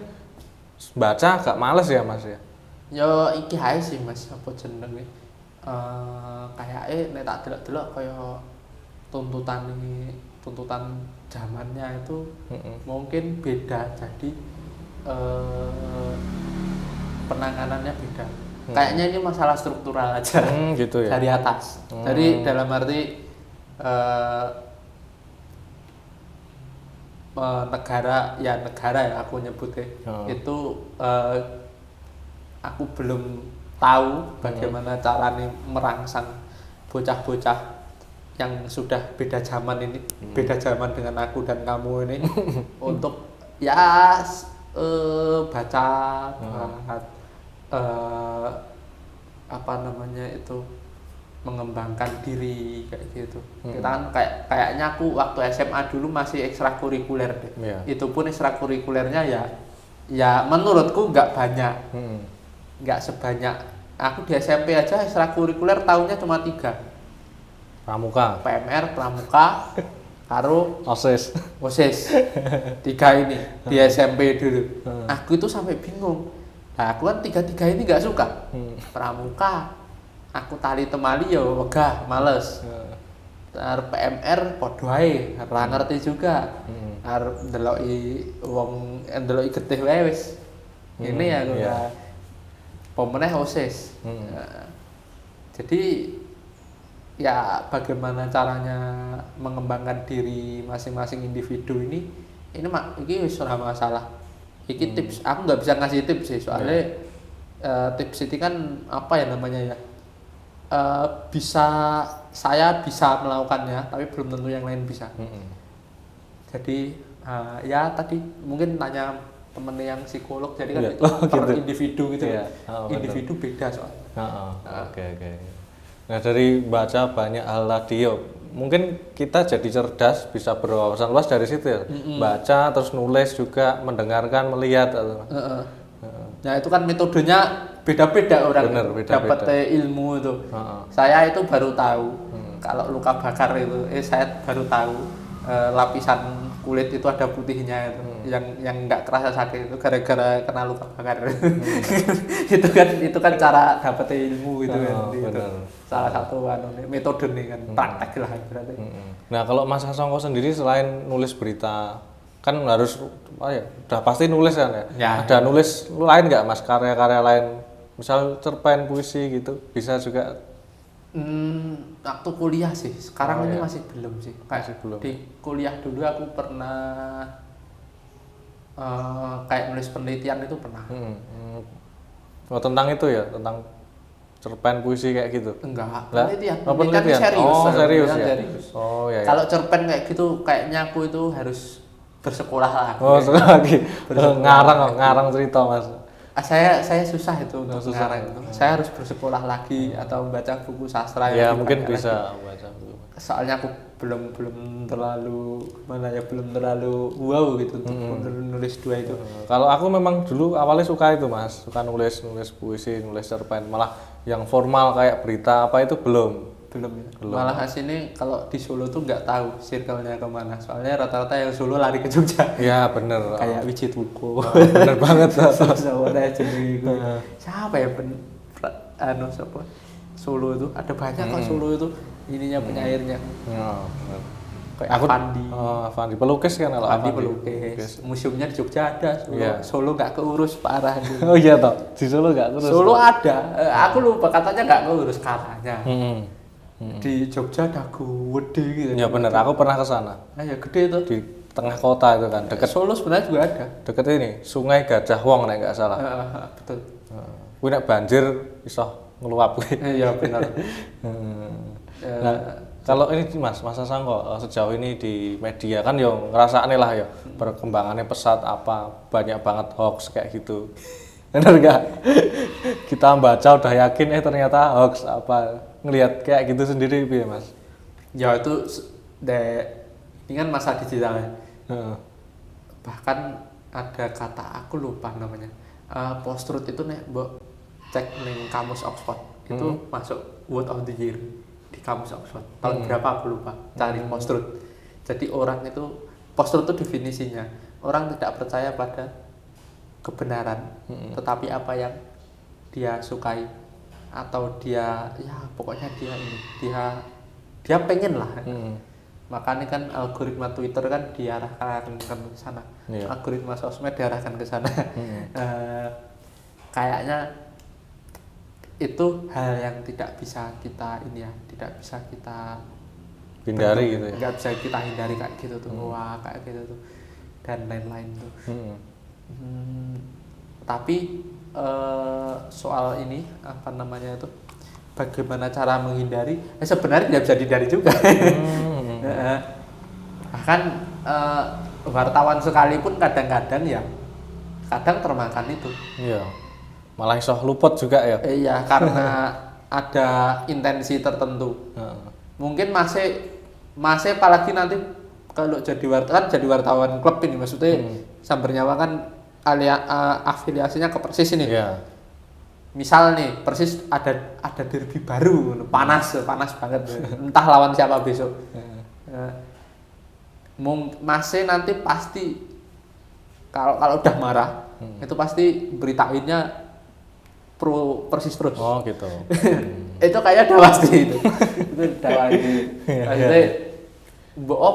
baca agak males ya Mas ya. Yo iki hae sih Mas, apa jenenge? Kayake nek tak delok-delok kaya tuntutan zamannya itu mungkin beda. Jadi penanganannya beda. Kayaknya ini masalah struktural aja. Gitu ya. Dari atas. Jadi dalam arti negara ya aku nyebutnya itu aku belum tahu bagaimana caranya merangsang bocah-bocah yang sudah beda zaman ini, beda zaman dengan aku dan kamu ini untuk ya baca apa namanya itu mengembangkan diri kayak gitu. Kita kan kayaknya aku waktu SMA dulu masih ekstrakurikuler deh. Itu pun ekstrakurikulernya ya menurutku nggak banyak. Nggak sebanyak aku di SMP aja ekstrakurikuler tahunnya cuma 3. Pramuka, PMR, Pramuka, karo OSIS. 3 ini di SMP dulu. Aku itu sampai bingung. Nah, aku kan 3 ini nggak suka. Pramuka, aku tali temali ya wegah, males. PMR padha ae, ora ngerti juga. Arep ndeloki wong ndeloki getih wae wis. Ini ya ora. Pemeneh OSIS. Jadi ya bagaimana caranya mengembangkan diri masing-masing individu ini wis ora masalah. Iki tips, aku nggak bisa ngasih tips sih soalnya tips itu kan apa ya namanya ya, saya bisa melakukannya tapi belum tentu yang lain bisa. Jadi ya tadi mungkin tanya temen yang psikolog, jadi kan itu per gitu. individu gitu. Individu betul. beda soalnya. Oke. Nah dari baca banyak hal tadi mungkin kita jadi cerdas, bisa berwawasan luas dari situ ya. Baca terus nulis juga, mendengarkan, melihat. Nah itu kan metodenya beda-beda orang Bener, beda-beda. dapat ilmu itu. Heeh. Saya itu baru tahu kalau luka bakar itu, saya baru tahu lapisan kulit itu ada putihnya itu, yang nggak kerasa sakit itu gara-gara kena luka bakar. itu kan cara dapat ilmu gitu kan. Itu Bener. salah satu metode nih kan, praktek lah berarti. Nah, kalau Mas Songko sendiri selain nulis berita, kan harus udah pasti nulis kan ya? Ya. Ada nulis lain nggak Mas, karya-karya lain? Misal cerpen, puisi gitu, bisa juga? Waktu kuliah sih, sekarang ini ya. masih belum sih. Masih belum. Di kuliah dulu aku pernah kayak nulis penelitian itu pernah. Oh, tentang itu ya, tentang cerpen, puisi kayak gitu? Enggak, Lah? penelitian. Oh, penelitian? Serius. Oh, serius ya? Serius. Oh, iya. Kalau cerpen kayak gitu, kayaknya aku itu harus bersekolah lagi. Oh, lagi Bersekolah. ngarang cerita Mas. Saya susah itu untuk susah. ngarang itu. Saya harus bersekolah lagi atau membaca buku sastra Ya, yang mungkin lebih banyak bisa lagi. baca buku. Soalnya aku belum terlalu belum terlalu wow gitu untuk nulis dua itu. Kalau aku memang dulu awalnya suka itu Mas, suka nulis puisi, nulis cerpen, malah yang formal kayak berita apa itu belum. Belum ya. Malah sini kalau di Solo tuh nggak tahu circle-nya kemana. Soalnya rata-rata yang Solo lari ke Jogja. Ya bener. Kayak Wiji Tuko. Bener banget. Sama-sama jenenge iku. Siapa ya siapa? Solo itu ada banyak kok Solo itu ininya penyairnya. Ya, bener. Kayak Aku Avandi. Avandi pelukis kan kalau Avandi pelukis. Museumnya di Jogja ada. Iya. Solo nggak keurus parah. Oh iya toh, di Solo nggak terus. Solo ada. Aku lupa katanya nggak keurus katanya. Hmm. Di Jogja ada gede gitu. Ya bener, aku pernah ke sana. Nah, ya gede itu. Di tengah kota itu kan, deket Solo sebenarnya juga ada. ini, Sungai Gajah Wong nek nggak salah. Betul. Kuwi nek banjir iso ngeluap kuwi. Iya benar. Nah, kalau ini Mas Songko sejauh ini di media kan yo ngerasane lah yo perkembangannya pesat apa banyak banget hoax kayak gitu. Bener nggak? Kita baca udah yakin ternyata hoax apa ngelihat kayak gitu sendiri piye Mas? Ya itu ini kan masa digital ya. Bahkan ada kata aku lupa namanya. Post truth itu nek mbok cek ning kamus Oxford itu masuk word of the year di kamus Oxford. Tahun berapa aku lupa. Cari post truth. Jadi orang itu post truth itu definisinya orang tidak percaya pada kebenaran, tetapi apa yang dia sukai atau dia ya pokoknya dia pengen lah. Makanya kan algoritma Twitter kan diarahkan ke sana. Iya. Algoritma sosmed diarahkan ke sana. Kayaknya itu hal yang tidak bisa kita tidak bisa kita Hindari gitu ya. Nggak bisa kita hindari kayak gitu tuh. Wah, kayak gitu tuh. Dan lain-lain tuh. Tapi soal ini apa namanya itu bagaimana cara menghindari sebenarnya tidak bisa dihindari juga. Bahkan wartawan sekalipun kadang-kadang ya kadang termakan itu. Iya. Malah iso luput juga ya. Iya, karena ada intensi tertentu. Mungkin masih apalagi nanti kalau jadi wartawan klub ini maksudnya Samber Nyawa kan afiliasinya ke Persis ini. Iya. Misal nih Persis ada derby baru, panas banget. Entah lawan siapa besok. Masih nanti pasti kalau udah marah itu pasti beritainnya pro Persis terus. Oh gitu. Itu kayaknya udah pasti itu. Itu udah pasti. Maksudnya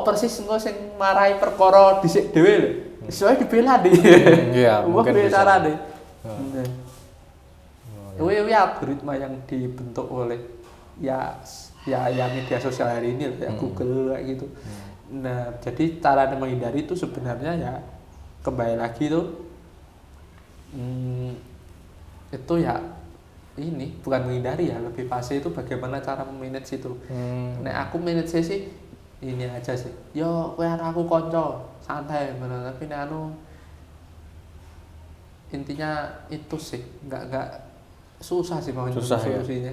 Persis engko sing marahi perkara dhisik dhewe lho. Soalnya dibela deh. Iya, mungkin bisa. Cara deh. Itu algoritma yang dibentuk oleh ya media sosial hari ini ya Google kayak gitu. Nah, jadi cara menghindari itu sebenarnya ya kembali lagi tuh itu ya ini bukan menghindari ya, lebih pasti itu bagaimana cara memanage itu. Nah, aku manage sih ini aja sih. Yo, kowe aku konco, santai bener, tapi intinya itu sih, enggak susah sih mau susah solusinya.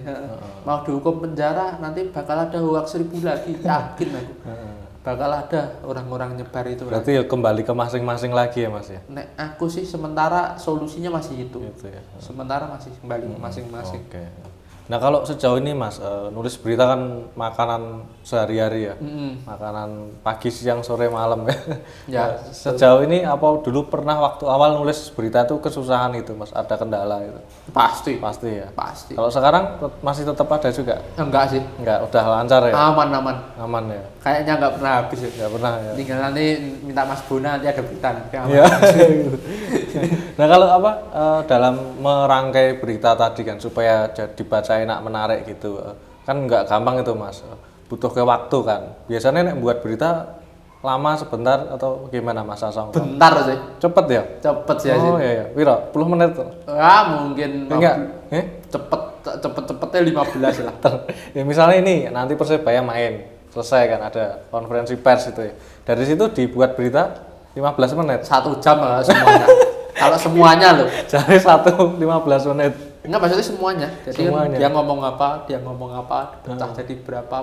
Mau dihukum penjara nanti bakal ada hoax 1000 lagi, yakin aku. bakal ada orang-orang nyebar itu. Berarti ya kembali ke masing-masing lagi ya Mas ya. Nek aku sih sementara solusinya masih itu. Gitu ya. Sementara masih kembali ke masing-masing. Oke. Nah kalau sejauh ini Mas, nulis berita kan makanan sehari-hari ya, makanan pagi, siang, sore, malam ya. Ya, Sejauh ini apa dulu pernah waktu awal nulis berita itu kesusahan itu Mas, ada kendala itu? Pasti. Pasti ya. Pasti. Kalau sekarang masih tetap ada juga? Enggak sih. Enggak, udah lancar ya? Aman. Aman ya? Kayaknya enggak pernah habis ya. Enggak pernah ya? Tinggal nanti minta Mas Bona nanti ada berita. Iya. Nah kalau apa dalam merangkai berita tadi kan supaya dibaca enak menarik gitu kan nggak gampang itu Mas, butuh ke waktu kan. Biasanya nek buat berita lama sebentar atau gimana Mas Sasong? Bentar sih. Cepet ya? Cepet sih. Oh iya. Wira, 10 menit tuh? Mungkin Enggak? Cepetnya 15 lah. Ya misalnya ini nanti Persebaya main selesai kan ada konferensi pers itu ya. Dari situ dibuat berita 15 menit. 1 jam lah semuanya. Kalau semuanya loh. Jadi 15 menit. Enggak, maksudnya semuanya. Jadi Semuanya. dia ngomong apa, pecah jadi berapa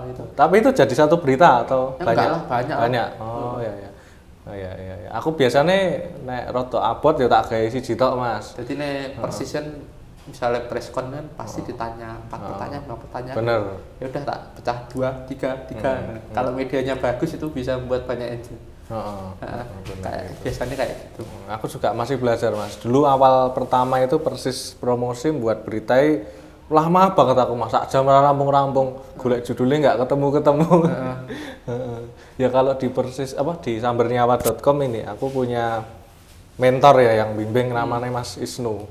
gitu. Tapi itu jadi satu berita atau Enggak banyak? lah, banyak. Banyak. Oh iya. Oh, iya. Aku biasanya nek roto abot ya tak gawe siji tok Mas. Jadi nih persisnya misalnya preskon kan pasti ditanya 4 pertanyaan, 5 pertanyaan. Bener. Ya udah tak pecah 2, 3. Kalau medianya bagus itu bisa membuat banyak engine. Biasanya kayak gitu. Aku juga masih belajar Mas. Dulu awal pertama itu persis promosi buat berita lama banget aku masak jam rampung-rampung golek judulnya nggak ketemu. Ya kalau di persis di sambernyawa.com ini aku punya mentor ya yang bimbing namanya Mas Isnu.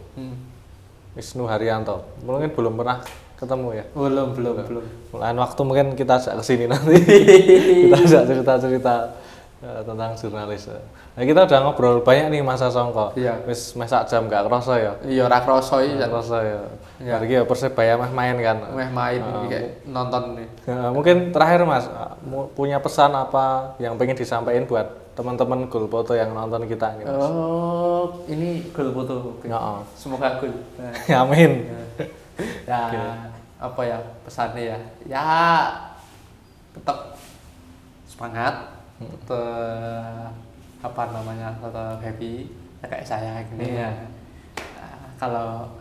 Isnu Haryanto. Mungkin belum pernah ketemu ya? Belum. Lain waktu mungkin kita ajak kesini nanti. Kita ajak cerita-cerita tentang jurnalis. Nah kita udah ngobrol banyak nih Mas Sasongko. Iya. Wis sak jam gak kerasa ya? Iya, ora kroso iki. Kerasa ya. Iya. Hari ya Persebaya main kan. Main kayak nonton nih. Mungkin terakhir Mas, punya pesan apa yang pengen disampaikan buat teman-teman Gulpoto yang nonton kita ini Mas? Oh, ini gol foto. Heeh. Semoga gol. Amin. Ya, apa ya pesannya ya? Ya tetap semangat, tetap tetap happy ya kayak saya gini ya. Kalau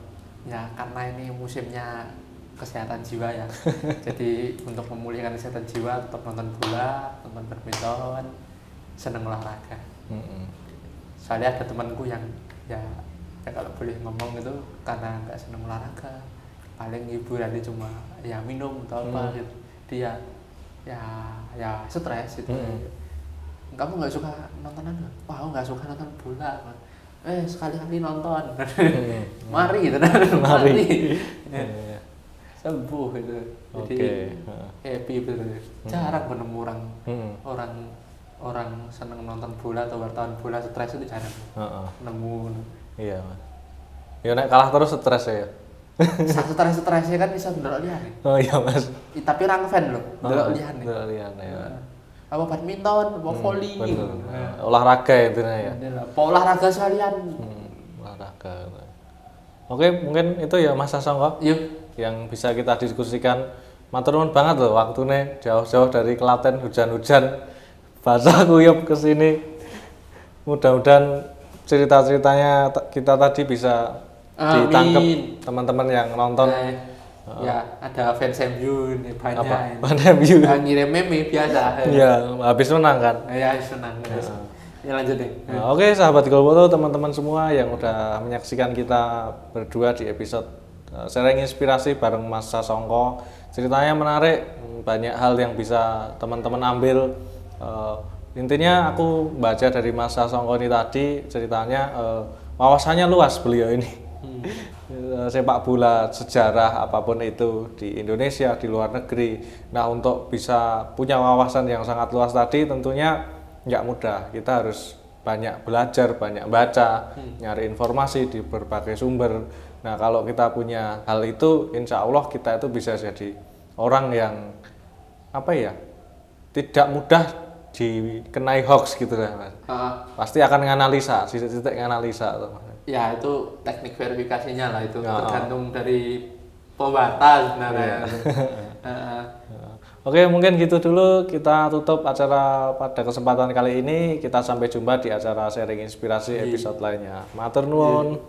ya karena ini musimnya kesehatan jiwa ya. Jadi untuk memulihkan kesehatan jiwa tetap nonton bola, nonton badminton, seneng olahraga. Soalnya ada temanku yang ya kalau boleh ngomong itu karena nggak seneng olahraga, paling hiburannya cuma ya minum atau apa gitu. Dia ya stres itu. Kamu nggak suka nontonan? Wah, aku nggak suka nonton bola. Sekali-kali nonton. Mari gitu. Mari. Sembuh gitu. Jadi happy gitu. Jarang menemu orang seneng nonton bola atau wartawan bola stres itu jarang. Nemu. Iya Mas. Ya nek kalah terus stres ya. Stres-stresnya kan bisa ndelok liyane. Oh iya Mas. Tapi orang fan loh, ndelok liyane. Ndelok liyane ya. Apa badminton, apa volley gitu. Olahraga intinya ya. Olahraga sekalian. Olahraga. Oke, mungkin itu ya Mas Sasongko. Yuk. Yang bisa kita diskusikan. Matur nuwun banget loh waktunya jauh-jauh dari Klaten hujan-hujan basah kuyup ke sini. Mudah-mudahan cerita-ceritanya kita tadi bisa ditangkap teman-teman yang nonton. Ya, ada fans MU nih banyak. Apa? Fans MU. Ngirim meme biasa. Iya, habis menang kan. Ya, senang. Ya lanjut deh. Nah, oke, sahabat Gulpoto, teman-teman semua yang udah menyaksikan kita berdua di episode sharing inspirasi bareng Mas Sasongko. Ceritanya menarik, banyak hal yang bisa teman-teman ambil. Intinya aku baca dari Mas Sasongko ini tadi ceritanya wawasannya luas beliau ini. Sepak bola, sejarah apapun itu di Indonesia, di luar negeri. Nah, untuk bisa punya wawasan yang sangat luas tadi tentunya nggak mudah. Kita harus banyak belajar, banyak baca, nyari informasi di berbagai sumber. Nah, kalau kita punya hal itu, insya Allah kita itu bisa jadi orang yang tidak mudah dikenai hoax gitu kan Mas. Pasti akan menganalisa, titik-titik menganalisa tuh. Ya itu teknik verifikasinya lah itu tergantung dari pembatas sebenarnya. Oke, mungkin gitu dulu kita tutup acara pada kesempatan kali ini. Kita sampai jumpa di acara sharing inspirasi episode lainnya. Matur nuwun.